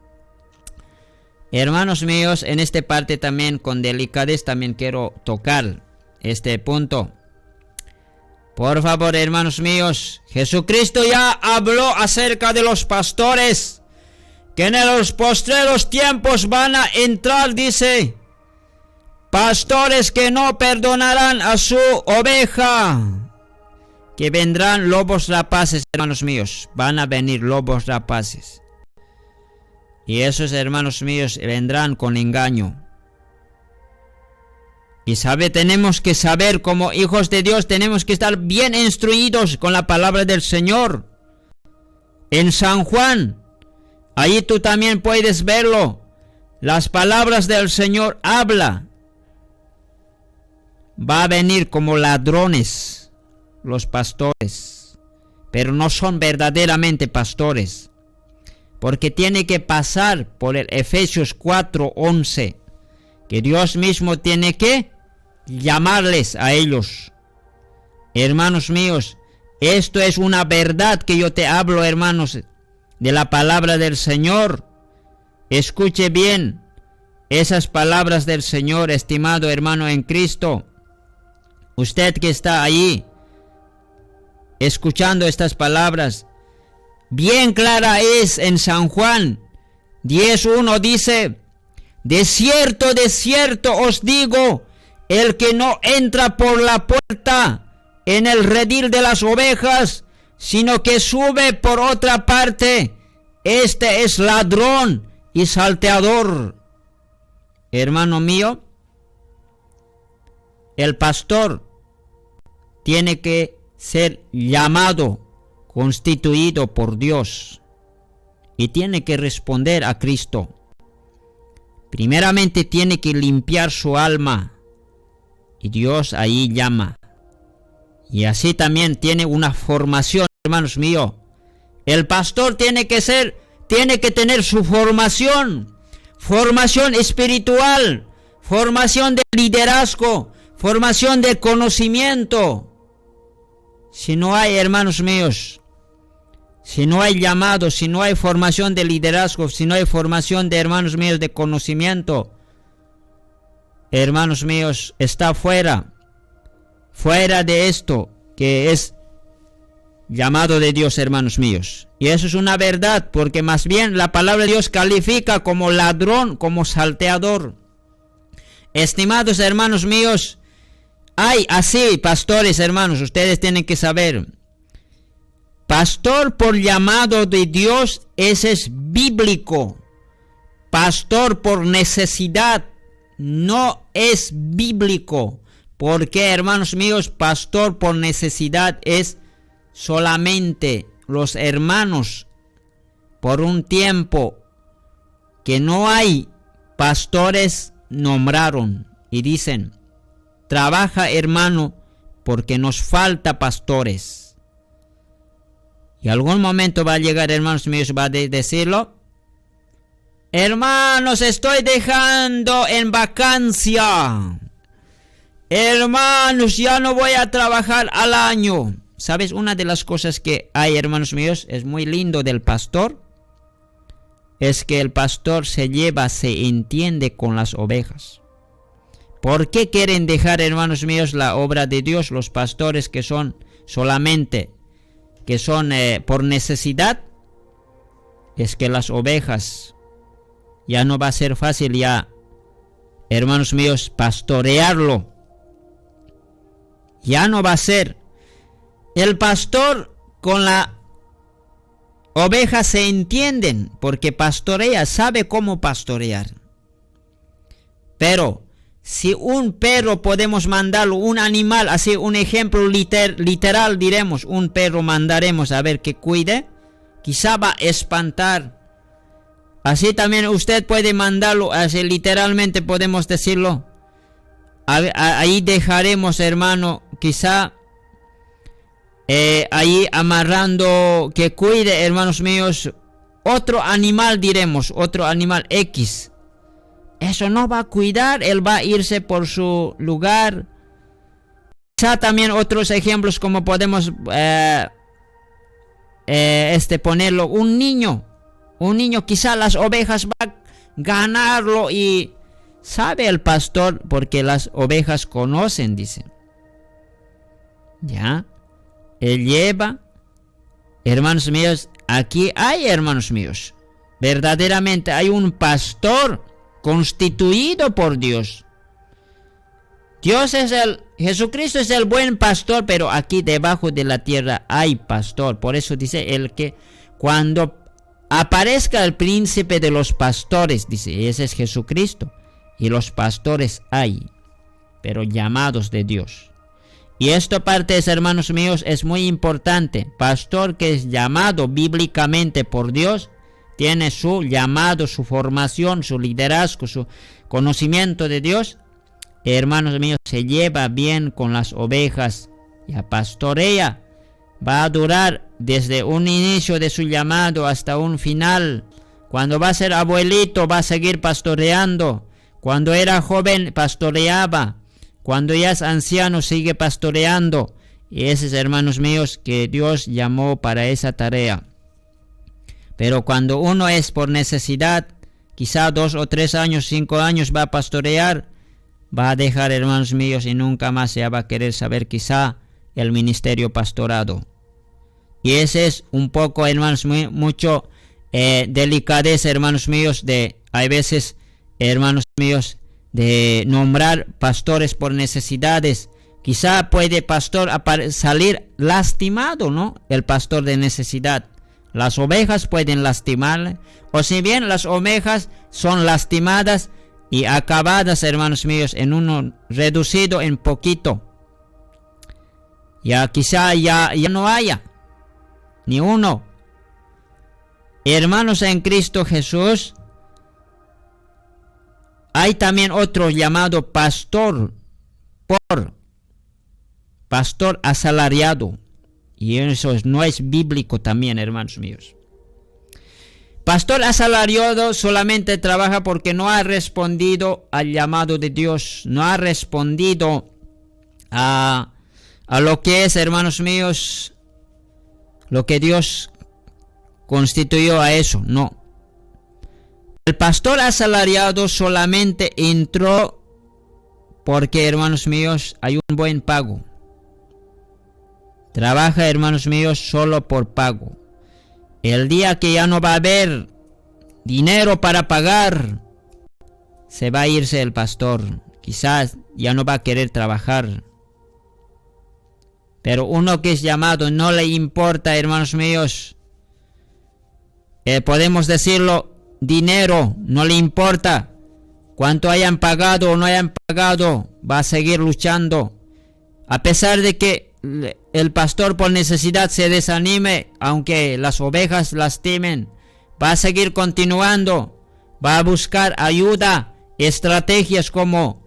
Hermanos míos, en esta parte también con delicadez también quiero tocar este punto. Por favor, hermanos míos, Jesucristo ya habló acerca de los pastores, que en los postreros tiempos van a entrar, dice, pastores que no perdonarán a su oveja, que vendrán lobos rapaces, hermanos míos, van a venir lobos rapaces. Y esos, hermanos míos, vendrán con engaño. Y tenemos que saber, como hijos de Dios, tenemos que estar bien instruidos con la palabra del Señor. En San Juan, ahí tú también puedes verlo. Las palabras del Señor habla. Va a venir como ladrones los pastores, pero no son verdaderamente pastores, porque tiene que pasar por el Efesios 4:11, que Dios mismo tiene que llamarles a ellos. Hermanos míos, esto es una verdad que yo te hablo, hermanos, de la palabra del Señor. Escuche bien esas palabras del Señor, estimado hermano en Cristo. Usted que está ahí escuchando estas palabras, bien clara es en San Juan 10:1, dice: de cierto os digo, el que no entra por la puerta en el redil de las ovejas, sino que sube por otra parte, este es ladrón y salteador. Hermano mío, el pastor tiene que ser llamado, constituido por Dios, y tiene que responder a Cristo. Primeramente tiene que limpiar su alma, y Dios ahí llama. Y así también tiene una formación, hermanos míos. El pastor tiene que tener su formación espiritual, formación de liderazgo, formación de conocimiento. Si no hay, hermanos míos, si no hay llamado, si no hay formación de liderazgo, si no hay formación de, hermanos míos, de conocimiento, hermanos míos, está fuera de esto que es llamado de Dios, hermanos míos. Y eso es una verdad, porque más bien la palabra de Dios califica como ladrón, como salteador. Estimados hermanos míos, hay así pastores, hermanos, ustedes tienen que saber. Pastor por llamado de Dios, ese es bíblico. Pastor por necesidad no es bíblico. Porque, hermanos míos, pastor por necesidad es solamente los hermanos por un tiempo que no hay pastores nombraron y dicen: trabaja, hermano, porque nos falta pastores. Y algún momento va a llegar, hermanos míos, va a decirlo: hermanos, estoy dejando en vacancia. Hermanos, ya no voy a trabajar al año. ¿Sabes? Una de las cosas que hay, hermanos míos, es muy lindo del pastor, es que el pastor se entiende con las ovejas. ¿Por qué quieren dejar, hermanos míos, la obra de Dios, los pastores que son solamente, por necesidad? Es que las ovejas ya no va a ser fácil ya, hermanos míos, pastorearlo. Ya no va a ser. El pastor con la oveja se entienden porque pastorea, sabe cómo pastorear. Pero si un perro podemos mandarlo, un animal, así un ejemplo literal diremos, un perro mandaremos a ver que cuide, quizá va a espantar. Así también usted puede mandarlo, así literalmente podemos decirlo. Ahí dejaremos, hermano, quizá ahí amarrando que cuide, hermanos míos, otro animal diremos, otro animal X. Eso no va a cuidar, él va a irse por su lugar. Quizá también otros ejemplos como podemos ponerlo, un niño quizá las ovejas va a ganarlo y sabe el pastor porque las ovejas conocen, dice. Ya, él lleva, hermanos míos, aquí hay, hermanos míos, verdaderamente hay un pastor constituido por Dios. Jesucristo es el buen pastor, pero aquí debajo de la tierra hay pastor. Por eso dice el que cuando aparezca el príncipe de los pastores, dice, ese es Jesucristo. Y los pastores hay, pero llamados de Dios. Y esta parte, hermanos míos, es muy importante. Pastor que es llamado bíblicamente por Dios, tiene su llamado, su formación, su liderazgo, su conocimiento de Dios. Hermanos míos, se lleva bien con las ovejas. Ya pastorea. Va a durar desde un inicio de su llamado hasta un final. Cuando va a ser abuelito, va a seguir pastoreando. Cuando era joven, pastoreaba. Cuando ya es anciano, sigue pastoreando. Y esos, hermanos míos, que Dios llamó para esa tarea. Pero cuando uno es por necesidad, quizá 2 o 3 años, 5 años va a pastorear, va a dejar, hermanos míos, y nunca más se va a querer saber quizá el ministerio pastorado. Y ese es un poco, hermanos míos, mucho delicadeza, hermanos míos, hay veces, hermanos míos, de nombrar pastores por necesidades. Quizá puede pastor salir lastimado, ¿no? El pastor de necesidad. Las ovejas pueden lastimarle, o si bien las ovejas son lastimadas y acabadas, hermanos míos, en uno reducido en poquito. Ya quizá ya no haya ni uno. Hermanos en Cristo Jesús, hay también otro llamado pastor asalariado. Y eso no es bíblico también, hermanos míos. Pastor asalariado solamente trabaja porque no ha respondido al llamado de Dios. No ha respondido a lo que es, hermanos míos, lo que Dios constituyó a eso. No. El pastor asalariado solamente entró porque, hermanos míos, hay un buen pago. Trabaja, hermanos míos, solo por pago. El día que ya no va a haber dinero para pagar, se va a irse el pastor. Quizás ya no va a querer trabajar. Pero uno que es llamado, no le importa, hermanos míos, podemos decirlo, dinero, no le importa. Cuánto hayan pagado o no hayan pagado, va a seguir luchando. A pesar de que el pastor por necesidad se desanime, aunque las ovejas lastimen, va a seguir continuando, va a buscar ayuda, estrategias como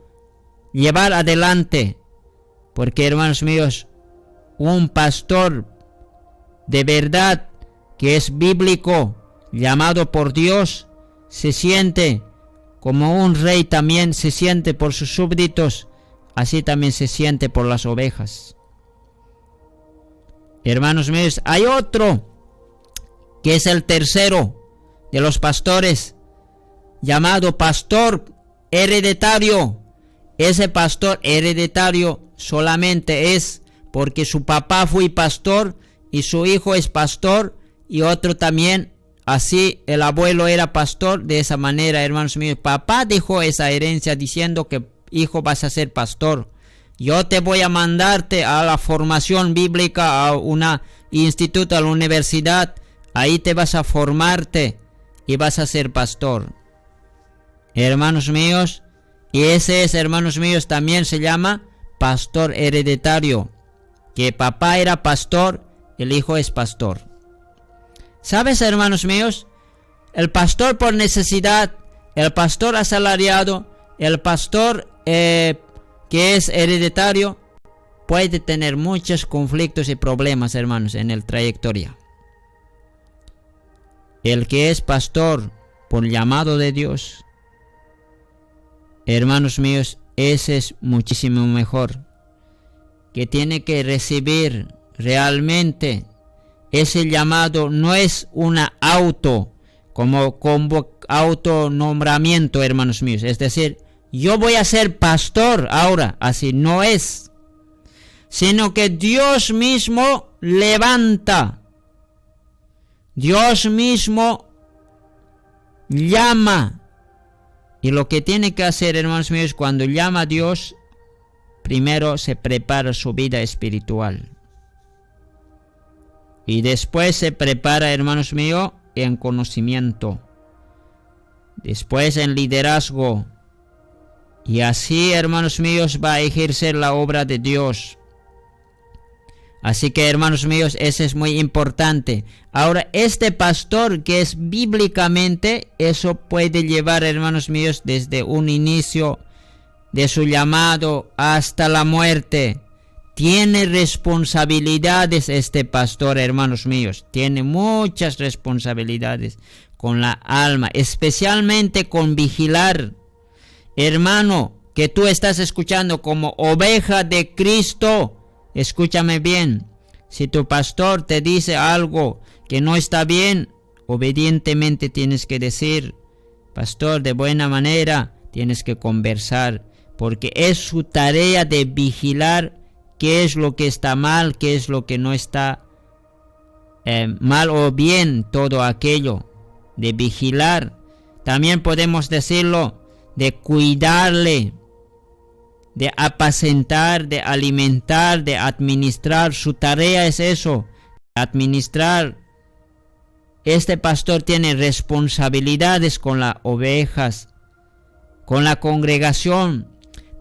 llevar adelante. Porque, hermanos míos, un pastor de verdad que es bíblico, llamado por Dios, se siente como un rey, también se siente por sus súbditos, así también se siente por las ovejas. Hermanos míos, hay otro que es el tercero de los pastores, llamado pastor hereditario. Ese pastor hereditario solamente es porque su papá fue pastor y su hijo es pastor, y otro también, así el abuelo era pastor. De esa manera, hermanos míos, papá dejó esa herencia diciendo que hijo, vas a ser pastor. Yo te voy a mandarte a la formación bíblica, a un instituto, a la universidad. Ahí te vas a formarte y vas a ser pastor. Hermanos míos, y ese es, hermanos míos, también se llama pastor hereditario. Que papá era pastor, el hijo es pastor. ¿Sabes, hermanos míos? El pastor por necesidad, el pastor asalariado, el pastor que es hereditario, puede tener muchos conflictos y problemas, hermanos, en el trayectoria. El que es pastor por llamado de Dios, hermanos míos, ese es muchísimo mejor. Que tiene que recibir realmente ese llamado, no es una autonombramiento, hermanos míos. Es decir, yo voy a ser pastor ahora, así no es. Sino que Dios mismo levanta. Dios mismo llama. Y lo que tiene que hacer, hermanos míos, cuando llama a Dios, primero se prepara su vida espiritual. Y después se prepara, hermanos míos, en conocimiento. Después en liderazgo. Y así, hermanos míos, va a ejercer la obra de Dios. Así que, hermanos míos, eso es muy importante. Ahora, este pastor que es bíblicamente, eso puede llevar, hermanos míos, desde un inicio de su llamado hasta la muerte. Tiene responsabilidades este pastor, hermanos míos. Tiene muchas responsabilidades con la alma, especialmente con vigilar. Hermano, que tú estás escuchando como oveja de Cristo, escúchame bien. Si tu pastor te dice algo que no está bien, obedientemente tienes que decir, pastor, de buena manera, tienes que conversar, porque es su tarea de vigilar qué es lo que está mal, qué es lo que no está mal o bien, todo aquello, de vigilar. También podemos decirlo, de cuidarle, de apacentar, de alimentar, de administrar. Su tarea es eso, administrar. Este pastor tiene responsabilidades con las ovejas, con la congregación.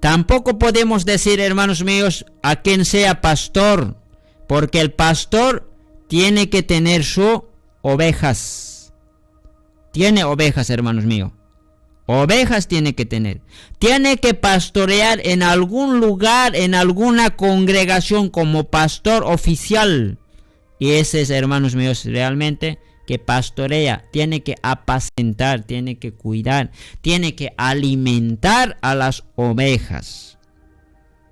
Tampoco podemos decir, hermanos míos, a quien sea pastor, porque el pastor tiene que tener sus ovejas. Tiene ovejas, hermanos míos. Ovejas tiene que tener. Tiene que pastorear en algún lugar, en alguna congregación como pastor oficial. Y ese es, hermanos míos, realmente que pastorea. Tiene que apacentar, tiene que cuidar, tiene que alimentar a las ovejas.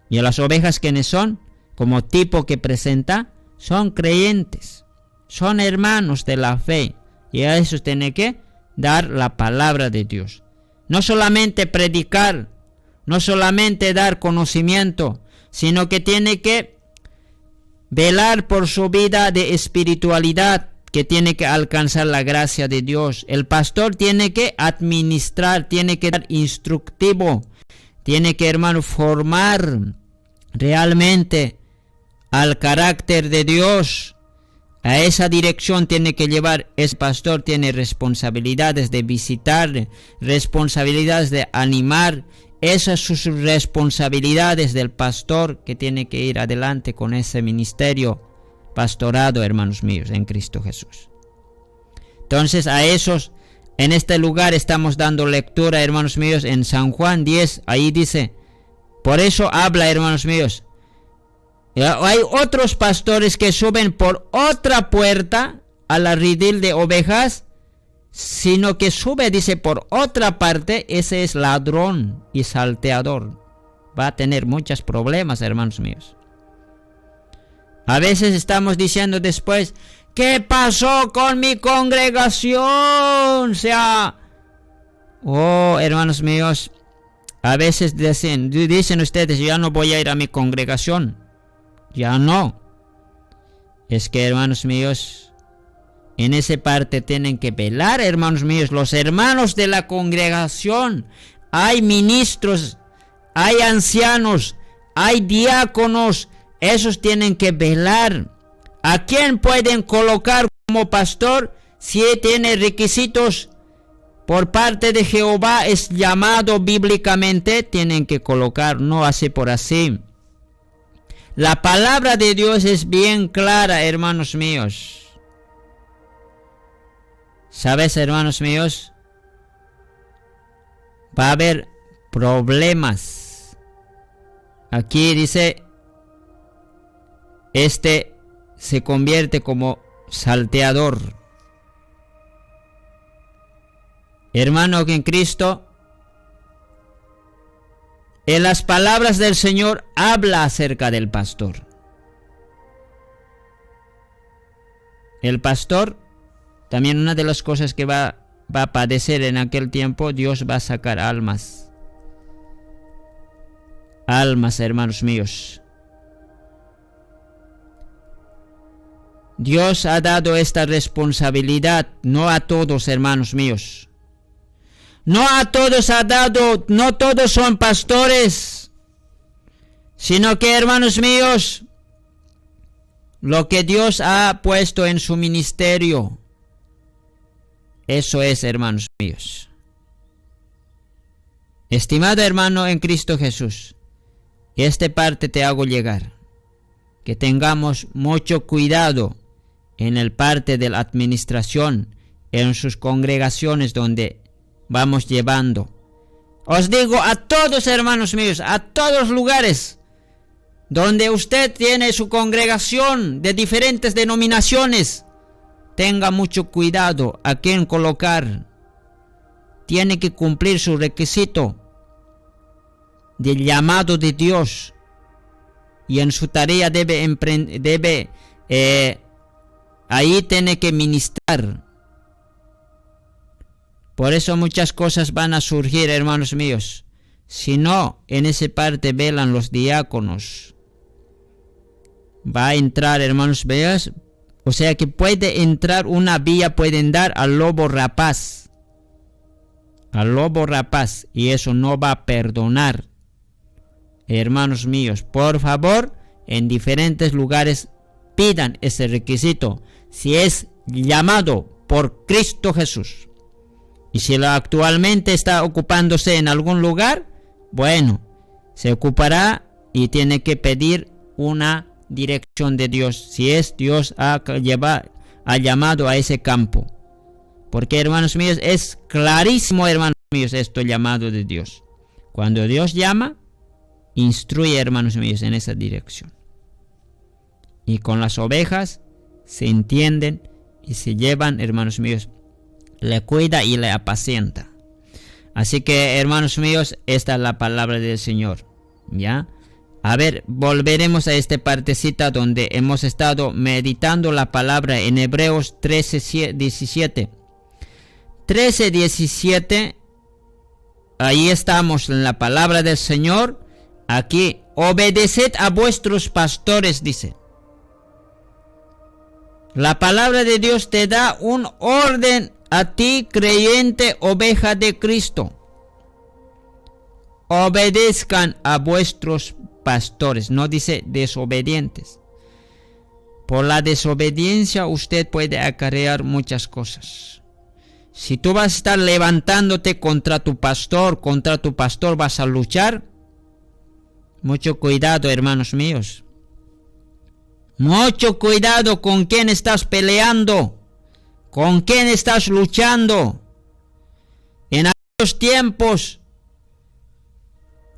¿Y a las ovejas quiénes son? Como tipo que presenta, son creyentes, son hermanos de la fe. Y a esos tiene que dar la palabra de Dios. No solamente predicar, no solamente dar conocimiento, sino que tiene que velar por su vida de espiritualidad, que tiene que alcanzar la gracia de Dios. El pastor tiene que administrar, tiene que dar instructivo, tiene que, hermano, formar realmente al carácter de Dios. A esa dirección tiene que llevar. Ese pastor tiene responsabilidades de visitar, responsabilidades de animar. Esas son sus responsabilidades del pastor que tiene que ir adelante con ese ministerio pastorado, hermanos míos, en Cristo Jesús. Entonces a esos, en este lugar estamos dando lectura, hermanos míos, en San Juan 10, ahí dice, por eso habla, hermanos míos. Hay otros pastores que suben por otra puerta a la redil de ovejas, sino que sube, dice, por otra parte. Ese es ladrón y salteador. Va a tener muchos problemas, hermanos míos. A veces estamos diciendo después, ¿qué pasó con mi congregación? O sea, hermanos míos, a veces dicen ustedes, ya no voy a ir a mi congregación. Ya no. Es que, hermanos míos, en esa parte tienen que velar, hermanos míos, los hermanos de la congregación. Hay ministros, hay ancianos, hay diáconos. Esos tienen que velar. ¿A quién pueden colocar como pastor? Si tiene requisitos por parte de Jehová, es llamado bíblicamente, tienen que colocar, no así por así. La palabra de Dios es bien clara, hermanos míos. ¿Sabes, hermanos míos? Va a haber problemas. Aquí dice, este se convierte como salteador. Hermano que en Cristo, en las palabras del Señor habla acerca del pastor. El pastor, también una de las cosas que va a padecer en aquel tiempo, Dios va a sacar almas. Almas, hermanos míos. Dios ha dado esta responsabilidad, no a todos, hermanos míos. No a todos ha dado, no todos son pastores, sino que, hermanos míos, lo que Dios ha puesto en su ministerio, eso es, hermanos míos. Estimado hermano en Cristo Jesús, esta parte te hago llegar. que tengamos mucho cuidado en el parte de la administración, en sus congregaciones donde vamos llevando. Os digo a todos, hermanos míos, a todos lugares donde usted tiene su congregación de diferentes denominaciones, tenga mucho cuidado a quién colocar. Tiene que cumplir su requisito del llamado de Dios, y en su tarea ahí tiene que ministrar. Por eso muchas cosas van a surgir, hermanos míos. Si no, en esa parte velan los diáconos. Va a entrar, hermanos míos. O sea que puede entrar una vía, pueden dar al lobo rapaz. Al lobo rapaz. Y eso no va a perdonar. Hermanos míos, por favor, en diferentes lugares pidan ese requisito. Si es llamado por Cristo Jesús. Y si actualmente está ocupándose en algún lugar, bueno, se ocupará y tiene que pedir una dirección de Dios. Si es Dios ha llamado a ese campo. Porque, hermanos míos, es clarísimo, hermanos míos, esto llamado de Dios. Cuando Dios llama, instruye, hermanos míos, en esa dirección. Y con las ovejas se entienden y se llevan, hermanos míos, le cuida y le apacienta. Así que, hermanos míos, esta es la palabra del Señor. ¿Ya? A ver, volveremos a esta partecita donde hemos estado meditando la palabra en Hebreos 13:17. 13:17. Ahí estamos en la palabra del Señor. Aquí, obedeced a vuestros pastores, dice. La palabra de Dios te da un orden a ti, creyente, oveja de Cristo. Obedezcan a vuestros pastores. No dice desobedientes. Por la desobediencia usted puede acarrear muchas cosas. Si tú vas a estar levantándote contra tu pastor vas a luchar. Mucho cuidado, hermanos míos. Mucho cuidado con quién estás peleando. ¿Con quién estás luchando? En aquellos tiempos,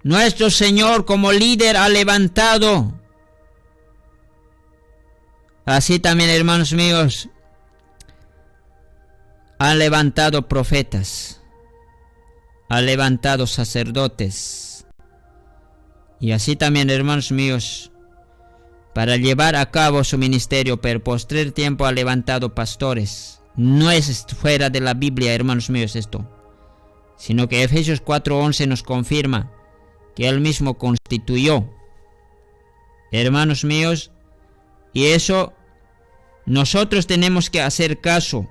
nuestro Señor como líder ha levantado. Así también, hermanos míos, ha levantado profetas, ha levantado sacerdotes. Y así también, hermanos míos, para llevar a cabo su ministerio, por postrer tiempo ha levantado pastores. No es fuera de la Biblia, hermanos míos, esto, sino que Efesios 4:11 nos confirma que Él mismo constituyó, hermanos míos, y eso nosotros tenemos que hacer caso.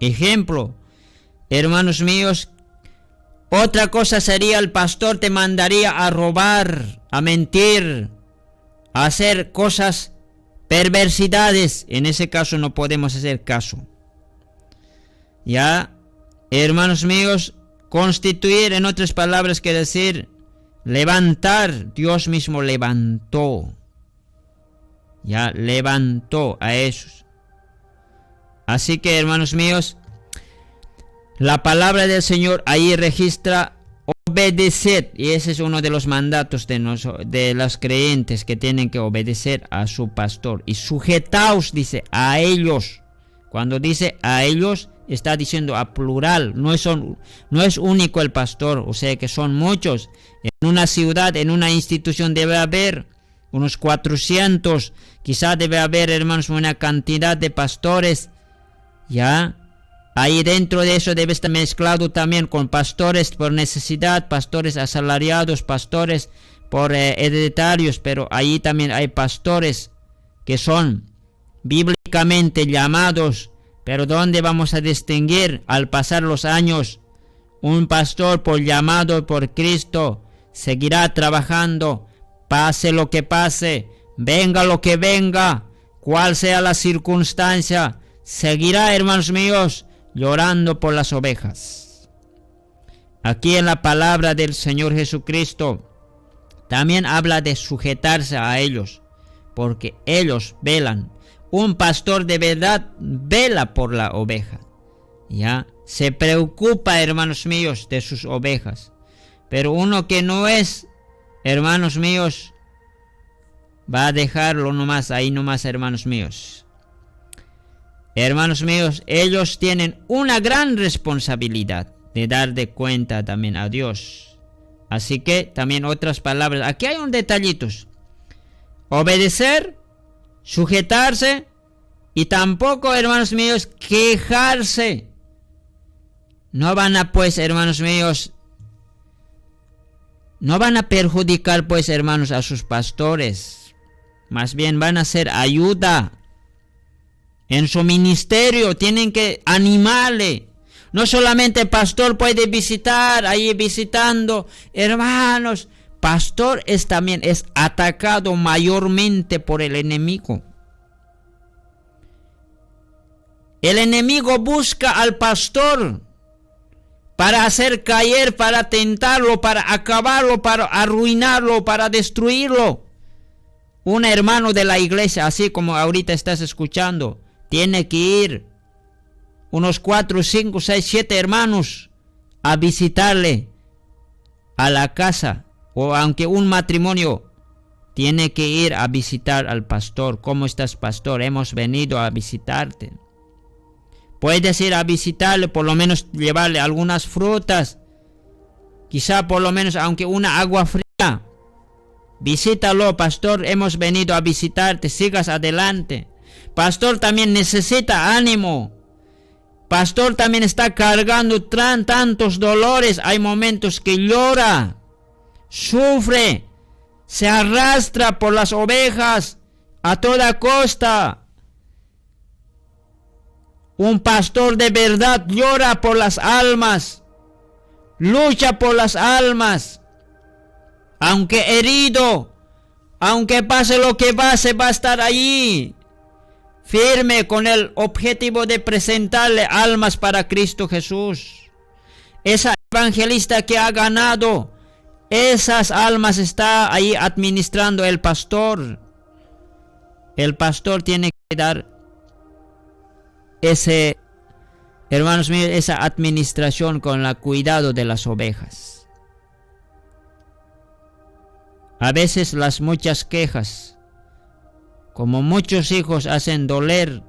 Ejemplo, hermanos míos, otra cosa sería el pastor te mandaría a robar, a mentir, a hacer cosas, perversidades. En ese caso no podemos hacer caso. Ya, hermanos míos, constituir, en otras palabras, quiere decir levantar. Dios mismo levantó. Ya, levantó a esos. Así que, hermanos míos, la palabra del Señor ahí registra obedeced, y ese es uno de los mandatos de los creyentes, que tienen que obedecer a su pastor. Y sujetaos, dice, a ellos. Cuando dice a ellos, está diciendo a plural, no es único el pastor, o sea que son muchos. En una ciudad, en una institución debe haber unos 400, quizá debe haber, hermanos, una cantidad de pastores, ya. Ahí dentro de eso debe estar mezclado también con pastores por necesidad, pastores asalariados, pastores por hereditarios, pero ahí también hay pastores que son bíblicamente llamados. Pero ¿dónde vamos a distinguir al pasar los años? Un pastor por llamado por Cristo seguirá trabajando, pase lo que pase, venga lo que venga, cual sea la circunstancia, seguirá, hermanos míos, llorando por las ovejas. Aquí en la palabra del Señor Jesucristo también habla de sujetarse a ellos. porque ellos velan. Un pastor de verdad vela por la oveja, ¿ya? Se preocupa, hermanos míos, de sus ovejas. Pero uno que no es, hermanos míos, va a dejarlo nomás, ahí nomás, hermanos míos. Hermanos míos, ellos tienen una gran responsabilidad de dar de cuenta también a Dios. Así que también otras palabras. Aquí hay un detallitos. Obedecer, sujetarse y tampoco, hermanos míos, quejarse. No van a, pues, hermanos míos, no van a perjudicar, pues, hermanos, a sus pastores. Más bien van a ser ayuda. En su ministerio tienen que animarle. No solamente el pastor puede visitar, ahí visitando, hermanos. Pastor también es atacado mayormente por el enemigo. El enemigo busca al pastor para hacer caer, para tentarlo, para acabarlo, para arruinarlo, para destruirlo. Un hermano de la iglesia, así como ahorita estás escuchando, tiene que ir unos 4, 5, 6, 7 hermanos a visitarle a la casa. O aunque un matrimonio tiene que ir a visitar al pastor. ¿Cómo estás, pastor? Hemos venido a visitarte. Puedes ir a visitarle, por lo menos llevarle algunas frutas. Quizá por lo menos aunque una agua fría. Visítalo, pastor, hemos venido a visitarte, sigas adelante. Pastor también necesita ánimo. Pastor también está cargando tantos dolores. Hay momentos que llora, sufre, se arrastra por las ovejas a toda costa. Un pastor de verdad llora por las almas, lucha por las almas. Aunque herido, aunque pase lo que pase, va a estar allí, firme con el objetivo de presentarle almas para Cristo Jesús. Esa evangelista que ha ganado, esas almas está ahí administrando el pastor. El pastor tiene que dar hermanos míos, esa administración con el cuidado de las ovejas. A veces las muchas quejas, como muchos hijos hacen doler,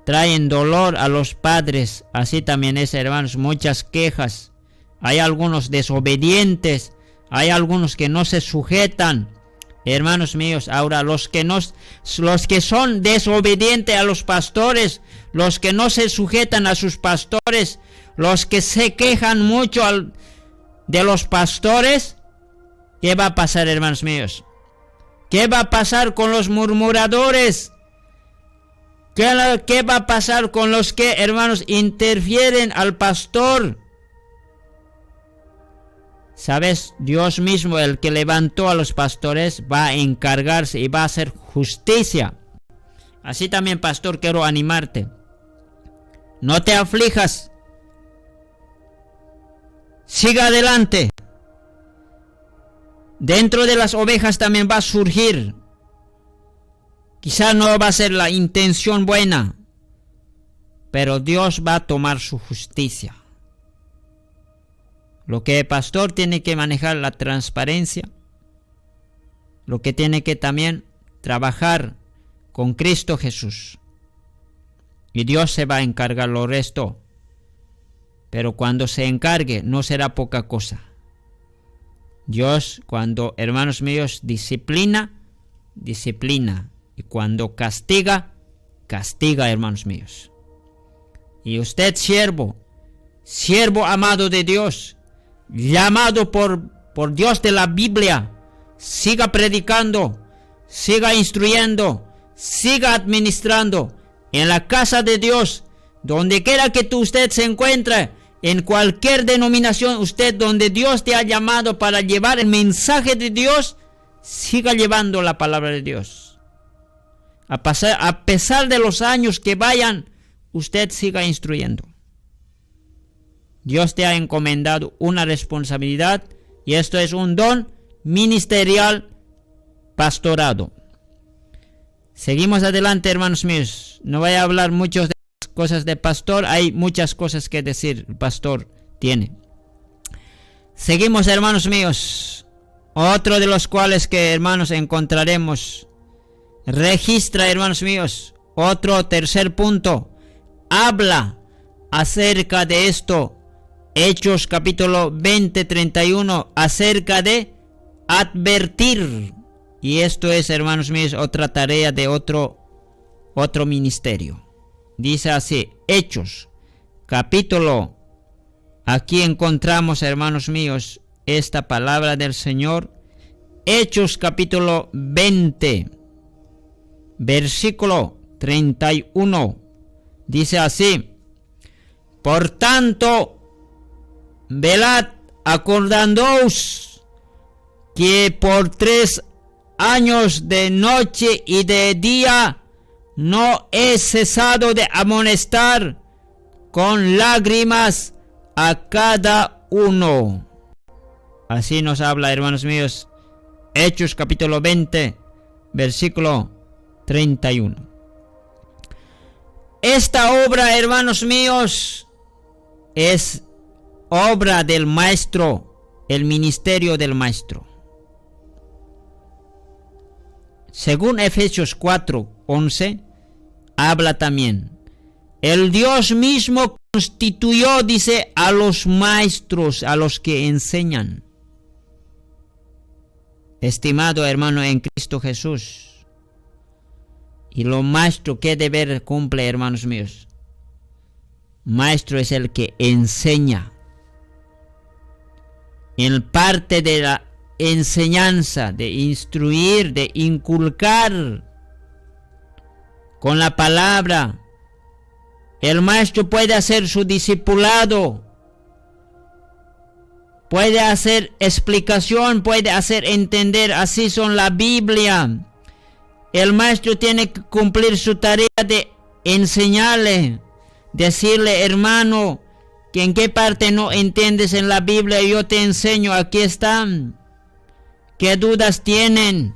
traen dolor a los padres, así también es, hermanos, muchas quejas. Hay algunos desobedientes, hay algunos que no se sujetan. Hermanos míos, ahora los que son desobedientes a los pastores, los que no se sujetan a sus pastores, los que se quejan mucho de los pastores, ¿qué va a pasar, hermanos míos? ¿Qué va a pasar con los murmuradores? ¿Qué va a pasar con los que, hermanos, interfieren al pastor? ¿Sabes? Dios mismo, el que levantó a los pastores, va a encargarse y va a hacer justicia. Así también, pastor, quiero animarte. No te aflijas. Siga adelante. Dentro de las ovejas también va a surgir. Quizá no va a ser la intención buena, pero Dios va a tomar su justicia. Lo que el pastor tiene que manejar la transparencia, lo que tiene que también trabajar con Cristo Jesús. Y Dios se va a encargar lo resto. Pero cuando se encargue no será poca cosa. Dios, cuando, hermanos míos, disciplina. Y cuando castiga, hermanos míos. Y usted, siervo amado de Dios, llamado por Dios de la Biblia, siga predicando, siga instruyendo, siga administrando en la casa de Dios, donde quiera que usted se encuentre, en cualquier denominación, usted donde Dios te ha llamado para llevar el mensaje de Dios, siga llevando la palabra de Dios. A pesar de los años que vayan, usted siga instruyendo. Dios te ha encomendado una responsabilidad y esto es un don ministerial, pastorado. Seguimos adelante, hermanos míos. No voy a hablar mucho de cosas de pastor. Hay muchas cosas que decir. El pastor tiene. Seguimos, hermanos míos. Otro de los cuales que, hermanos, encontraremos. Registra, hermanos míos. Otro tercer punto. Habla acerca de esto. Hechos capítulo 20, 31. Acerca de advertir. Y esto es, hermanos míos, otra tarea de otro ministerio. Dice así, Hechos, capítulo. Aquí encontramos, hermanos míos, esta palabra del Señor. Hechos, capítulo 20, versículo 31. Dice así, por tanto, velad acordándoos que por 3 años de noche y de día no he cesado de amonestar con lágrimas a cada uno. Así nos habla, hermanos míos, Hechos capítulo 20, versículo 31. Esta obra, hermanos míos, es obra del maestro, el ministerio del maestro. Según Efesios 4:11, habla también. El Dios mismo constituyó, dice, a los maestros, a los que enseñan. Estimado hermano en Cristo Jesús, y lo maestro, ¿qué deber cumple, hermanos míos? Maestro es el que enseña. En parte de la enseñanza, de instruir, de inculcar con la palabra. El maestro puede hacer su discipulado, puede hacer explicación, puede hacer entender. Así son la Biblia. El maestro tiene que cumplir su tarea de enseñarle, decirle, hermano, que en qué parte no entiendes en la Biblia, yo te enseño, aquí están. ¿Qué dudas tienen?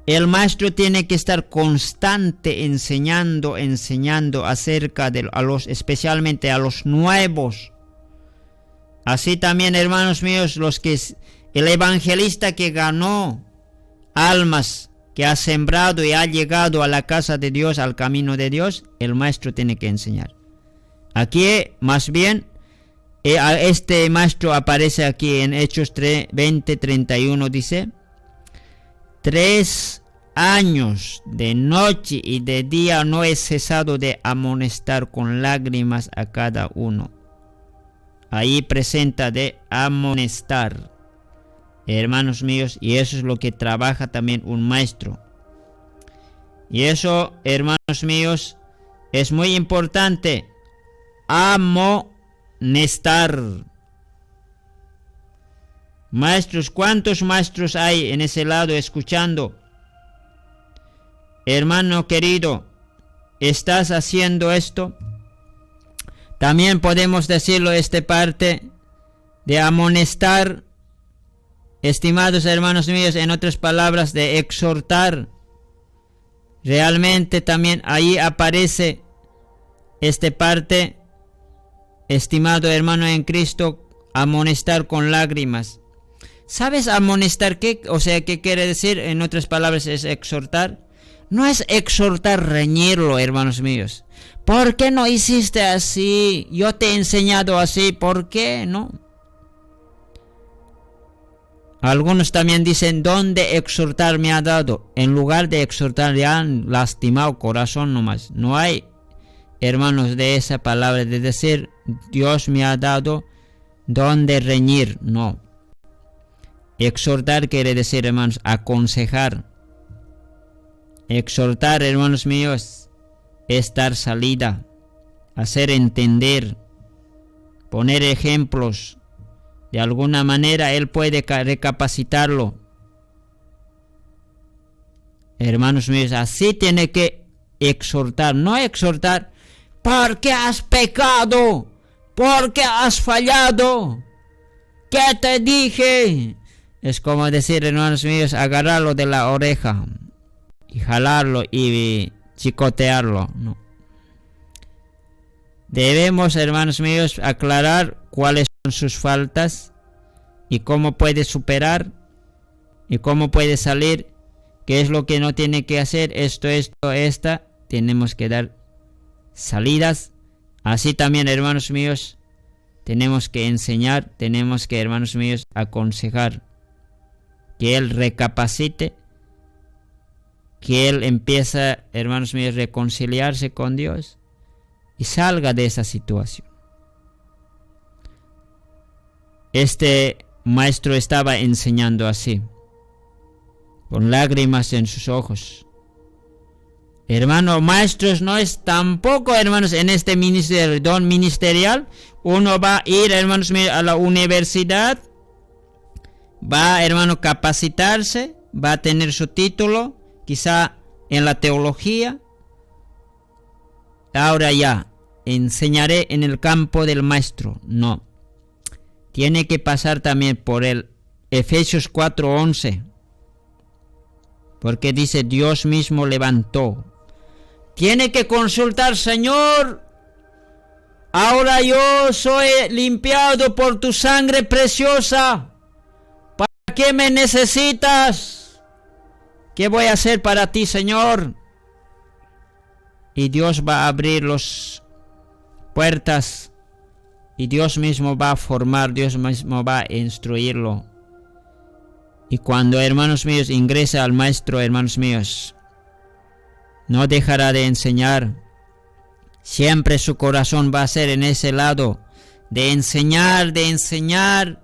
El maestro tiene que estar constante enseñando acerca de especialmente a los nuevos. Así también, hermanos míos, el evangelista que ganó almas, que ha sembrado y ha llegado a la casa de Dios, al camino de Dios, el maestro tiene que enseñar. Aquí, más bien, este maestro aparece aquí en Hechos 20, 31, dice, 3 años de noche y de día no he cesado de amonestar con lágrimas a cada uno. Ahí presenta de amonestar, hermanos míos, y eso es lo que trabaja también un maestro. Y eso, hermanos míos, es muy importante. Amonestar. Maestros, ¿cuántos maestros hay en ese lado escuchando? Hermano querido, ¿estás haciendo esto? También podemos decirlo esta parte de amonestar, estimados hermanos míos, en otras palabras, de exhortar. Realmente también ahí aparece esta parte, estimado hermano en Cristo, amonestar con lágrimas. ¿Sabes amonestar qué? O sea, ¿qué quiere decir? En otras palabras, es exhortar. No es exhortar, reñirlo, hermanos míos. ¿Por qué no hiciste así? Yo te he enseñado así. ¿Por qué no? Algunos también dicen, ¿dónde exhortar me ha dado? En lugar de exhortar, ya han lastimado corazón nomás. No hay, hermanos, de esa palabra de decir, Dios me ha dado donde reñir. No. Exhortar quiere decir, hermanos, aconsejar. Exhortar, hermanos míos, es dar salida, hacer entender, poner ejemplos. De alguna manera él puede recapacitarlo. Hermanos míos, así tiene que exhortar. No exhortar, ¿por qué has pecado? ¿Por qué has fallado? ¿Qué te dije? Es como decir, hermanos míos, agarrarlo de la oreja. y jalarlo y chicotearlo, no. Debemos, hermanos míos, aclarar cuáles son sus faltas y cómo puede superar y cómo puede salir, qué es lo que no tiene que hacer, esto, esta. Tenemos que dar salidas. Así también, hermanos míos, tenemos que enseñar, tenemos que, hermanos míos, aconsejar que él recapacite, que él empiece, hermanos míos, a reconciliarse con Dios y salga de esa situación. Este maestro estaba enseñando así, con lágrimas en sus ojos. Hermanos, maestros no es tampoco, hermanos, en este ministerio, don ministerial. Uno va a ir, hermanos míos, a la universidad, va, hermano, capacitarse, va a tener su título, quizá en la teología. Ahora ya, enseñaré en el campo del maestro. No. Tiene que pasar también por el Efesios 4:11. Porque dice, Dios mismo levantó. Tiene que consultar, Señor, ahora yo soy limpiado por tu sangre preciosa. ¿Para qué me necesitas? ¿Qué voy a hacer para ti, Señor? Y Dios va a abrir las puertas. Y Dios mismo va a formar, Dios mismo va a instruirlo. Y cuando, hermanos míos, ingresa al maestro, hermanos míos, no dejará de enseñar. Siempre su corazón va a ser en ese lado de enseñar, de enseñar.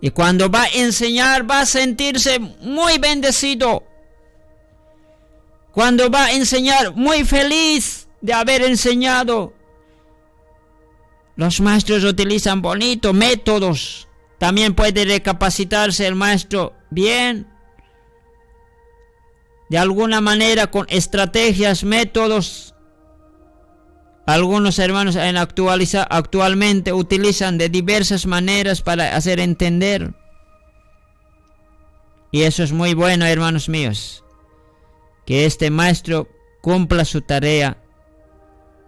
Y cuando va a enseñar va a sentirse muy bendecido. Cuando va a enseñar, muy feliz de haber enseñado. Los maestros utilizan bonitos métodos. También puede recapacitarse el maestro bien. De alguna manera con estrategias, métodos. Algunos hermanos actualmente utilizan de diversas maneras para hacer entender. Y eso es muy bueno, hermanos míos. Que este maestro cumpla su tarea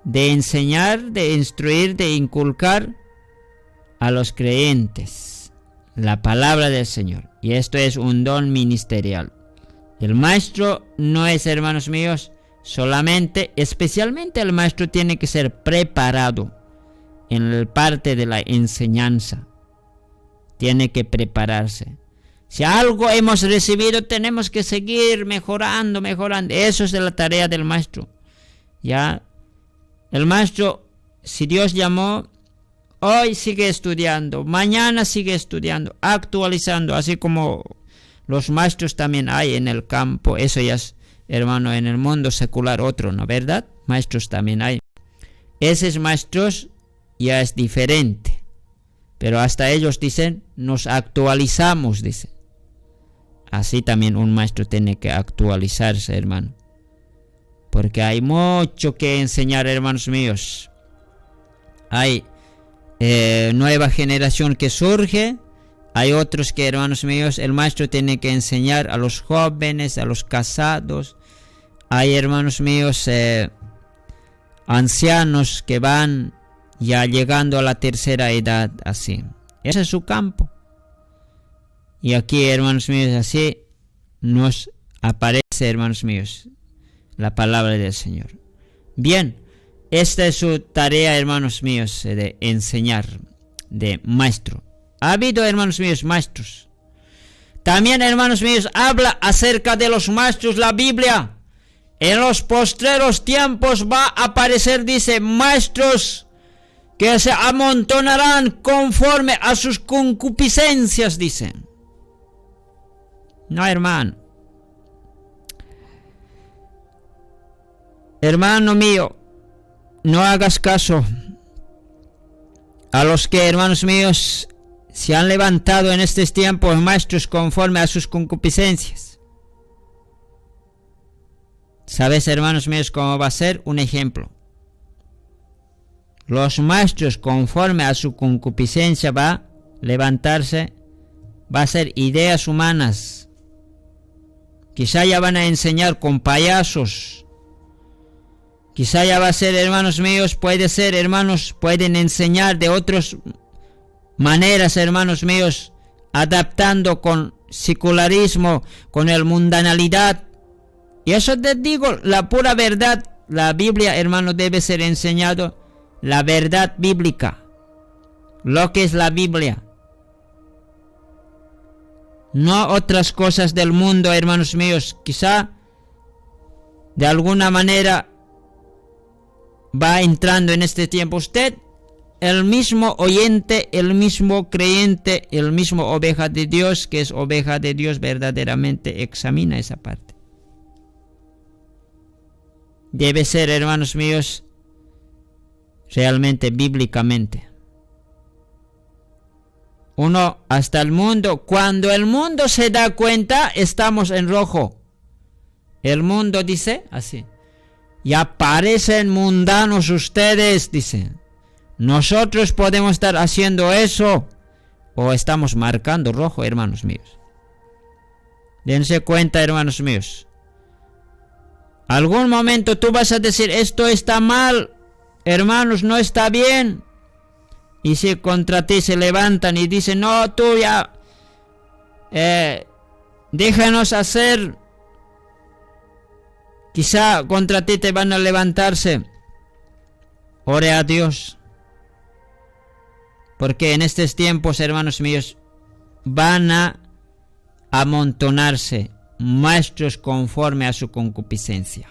de enseñar, de instruir, de inculcar a los creyentes la palabra del Señor. Y esto es un don ministerial. El maestro no es, hermanos míos, solamente, especialmente el maestro tiene que ser preparado en la parte de la enseñanza. Tiene que prepararse. Si algo hemos recibido, tenemos que seguir mejorando. Eso es la tarea del maestro. Ya, el maestro, si Dios llamó, hoy sigue estudiando, mañana sigue estudiando, actualizando, así como los maestros también hay en el campo. Eso ya es, hermano, en el mundo secular otro, ¿no? ¿Verdad? Maestros también hay. Esos maestros ya es diferente. Pero hasta ellos dicen, nos actualizamos, dice. Así también un maestro tiene que actualizarse, hermano. Porque hay mucho que enseñar, hermanos míos. Hay nueva generación que surge. Hay otros que, hermanos míos, el maestro tiene que enseñar a los jóvenes, a los casados. Hay, hermanos míos, ancianos que van ya llegando a la tercera edad, así. Ese es su campo. Y aquí, hermanos míos, así nos aparece, hermanos míos, la palabra del Señor. Bien, esta es su tarea, hermanos míos, de enseñar, de maestro. Ha habido, hermanos míos, maestros. También, hermanos míos, habla acerca de los maestros la Biblia. En los postreros tiempos va a aparecer, dice, maestros que se amontonarán conforme a sus concupiscencias, dice. No, hermano. Hermano mío, no hagas caso a los que, hermanos míos, se han levantado en estos tiempos maestros conforme a sus concupiscencias. ¿Sabes, hermanos míos, cómo va a ser? Un ejemplo. Los maestros conforme a su concupiscencia va a levantarse, va a ser ideas humanas, Quizá ya van a enseñar con payasos. Quizá ya va a ser, hermanos míos, puede ser, hermanos, pueden enseñar de otras maneras, hermanos míos, adaptando con secularismo, con el mundanalidad. Y eso te digo, la pura verdad. La Biblia, hermanos, debe ser enseñado, la verdad bíblica, lo que es la Biblia. No otras cosas del mundo, hermanos míos. Quizá de alguna manera va entrando en este tiempo usted, el mismo oyente, el mismo creyente, el mismo oveja de Dios, que es oveja de Dios verdaderamente, examina esa parte. Debe ser, hermanos míos, realmente bíblicamente. Uno, hasta el mundo, cuando el mundo se da cuenta, estamos en rojo. El mundo dice así: ya parecen mundanos ustedes, dice. Nosotros podemos estar haciendo eso, o estamos marcando rojo, hermanos míos. Dense cuenta, hermanos míos. Algún momento tú vas a decir, esto está mal, hermanos, no está bien. Y si contra ti se levantan y dicen, no, tú ya, déjanos hacer. Quizá contra ti te van a levantarse. Ore a Dios. Porque en estos tiempos, hermanos míos, van a amontonarse maestros conforme a su concupiscencia.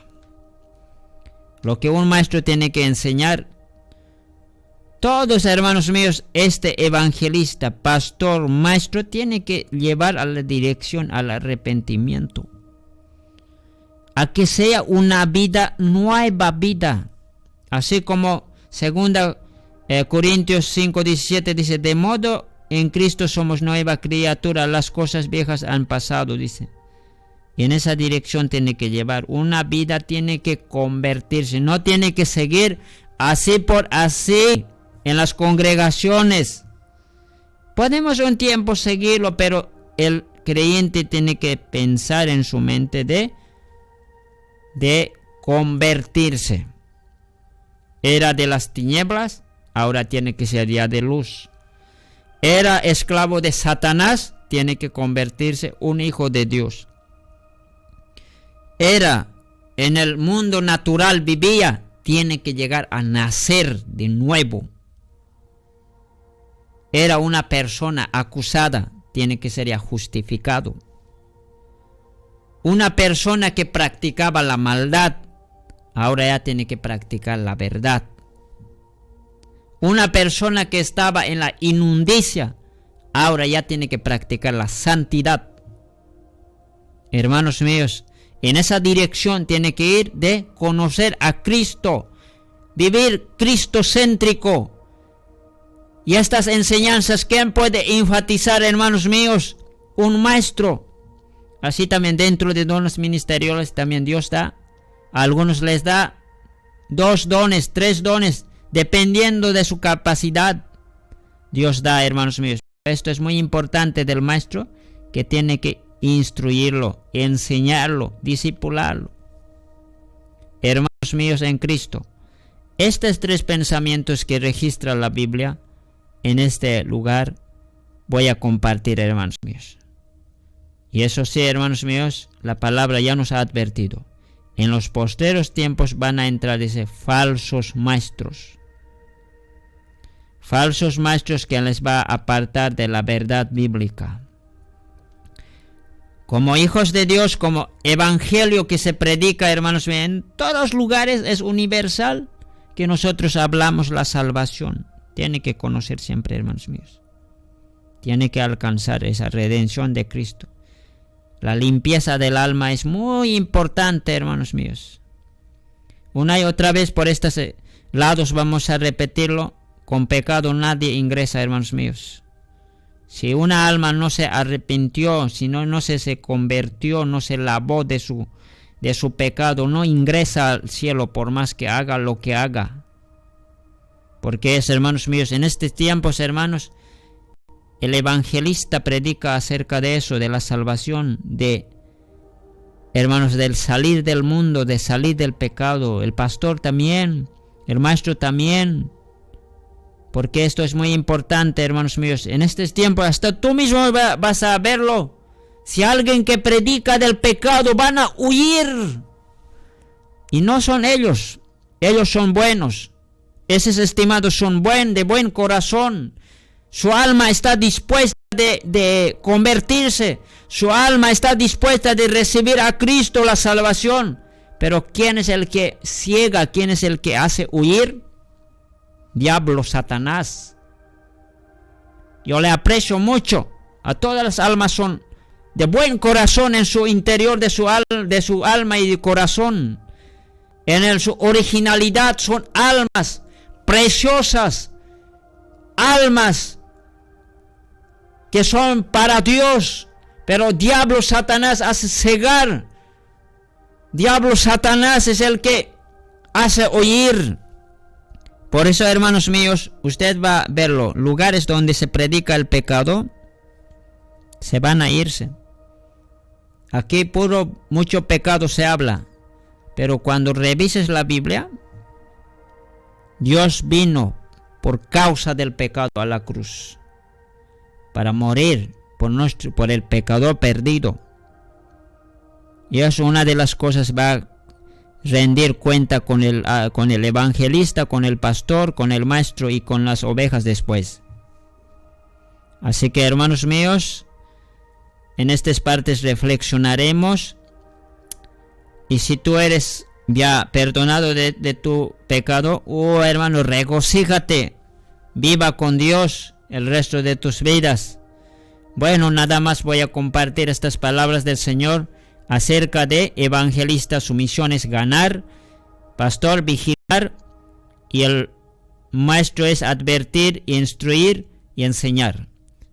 Lo que un maestro tiene que enseñar, todos, hermanos míos, este evangelista, pastor, maestro, tiene que llevar a la dirección al arrepentimiento. A que sea una vida, nueva vida. Así como 2 Corintios 5:17 dice, de modo en Cristo somos nueva criatura, las cosas viejas han pasado, dice. Y en esa dirección tiene que llevar. Una vida tiene que convertirse, no tiene que seguir así por así en las congregaciones. Podemos un tiempo seguirlo, pero el creyente tiene que pensar en su mente de convertirse. Era de las tinieblas, ahora tiene que ser ya de luz. Era esclavo de Satanás, tiene que convertirse un hijo de Dios. Era en el mundo natural, vivía, tiene que llegar a nacer de nuevo. Era una persona acusada, tiene que ser ya justificado. Una persona que practicaba la maldad, ahora ya tiene que practicar la verdad. Una persona que estaba en la inmundicia, ahora ya tiene que practicar la santidad. Hermanos míos, en esa dirección tiene que ir de conocer a Cristo, vivir cristocéntrico. Y estas enseñanzas, ¿quién puede enfatizar, hermanos míos? Un maestro. Así también dentro de dones ministeriales también Dios da. A algunos les da 2 dones, 3 dones, dependiendo de su capacidad. Dios da, hermanos míos. Esto es muy importante del maestro, que tiene que instruirlo, enseñarlo, discipularlo. Hermanos míos en Cristo, estos 3 pensamientos que registra la Biblia en este lugar voy a compartir, hermanos míos. Y eso sí, hermanos míos, la palabra ya nos ha advertido. En los posteros tiempos van a entrar, dice, falsos maestros. Falsos maestros que les va a apartar de la verdad bíblica. Como hijos de Dios, como evangelio que se predica, hermanos míos, en todos los lugares es universal que nosotros hablamos la salvación. Tiene que conocer siempre, hermanos míos. Tiene que alcanzar esa redención de Cristo. La limpieza del alma es muy importante, hermanos míos. Una y otra vez por estos lados vamos a repetirlo. Con pecado nadie ingresa, hermanos míos. Si una alma no se arrepintió, si no se convirtió, no se lavó de su pecado, no ingresa al cielo por más que haga lo que haga. Porque es, hermanos míos, en estos tiempos, hermanos, el evangelista predica acerca de eso, de la salvación, de hermanos, del salir del mundo, de salir del pecado. El pastor también, el maestro también. Porque esto es muy importante, hermanos míos. En estos tiempos hasta tú mismo vas a verlo. Si alguien que predica del pecado, van a huir. Y no son ellos. Ellos son buenos. Esos estimados son de buen corazón. Su alma está dispuesta de convertirse. Su alma está dispuesta de recibir a Cristo la salvación. Pero ¿quién es el que ciega? ¿Quién es el que hace huir? Diablo, Satanás. Yo le aprecio mucho. A todas las almas son de buen corazón en su interior de su alma y de corazón. En su originalidad son almas preciosas. Almas que son para Dios. Pero diablo, Satanás hace cegar. Diablo, Satanás es el que hace huir. Por eso, hermanos míos, usted va a verlo. Lugares donde se predica el pecado, se van a irse. Aquí mucho pecado se habla. Pero cuando revises la Biblia, Dios vino por causa del pecado a la cruz. Para morir por el pecador perdido. Y eso una de las cosas va a rendir cuenta con el evangelista, con el pastor, con el maestro y con las ovejas después. Así que, hermanos míos, en estas partes reflexionaremos. Y si tú eres ya perdonado de tu pecado, hermano, regocíjate, viva con Dios el resto de tus vidas. Bueno, nada más voy a compartir estas palabras del Señor acerca de evangelista. Su misión es ganar, pastor, vigilar, y el maestro es advertir, instruir y enseñar.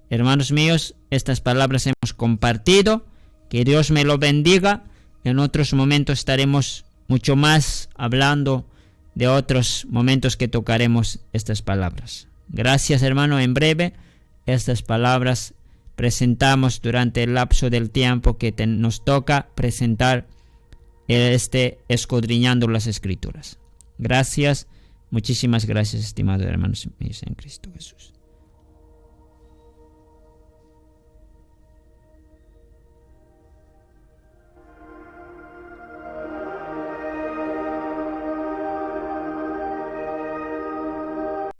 Hermanos míos, estas palabras hemos compartido. Que Dios me lo bendiga. En otros momentos estaremos mucho más hablando de otros momentos que tocaremos estas palabras. Gracias, hermano. En breve, estas palabras presentamos durante el lapso del tiempo que nos toca presentar escudriñando las Escrituras. Gracias, muchísimas gracias, estimados hermanos míos en Cristo Jesús.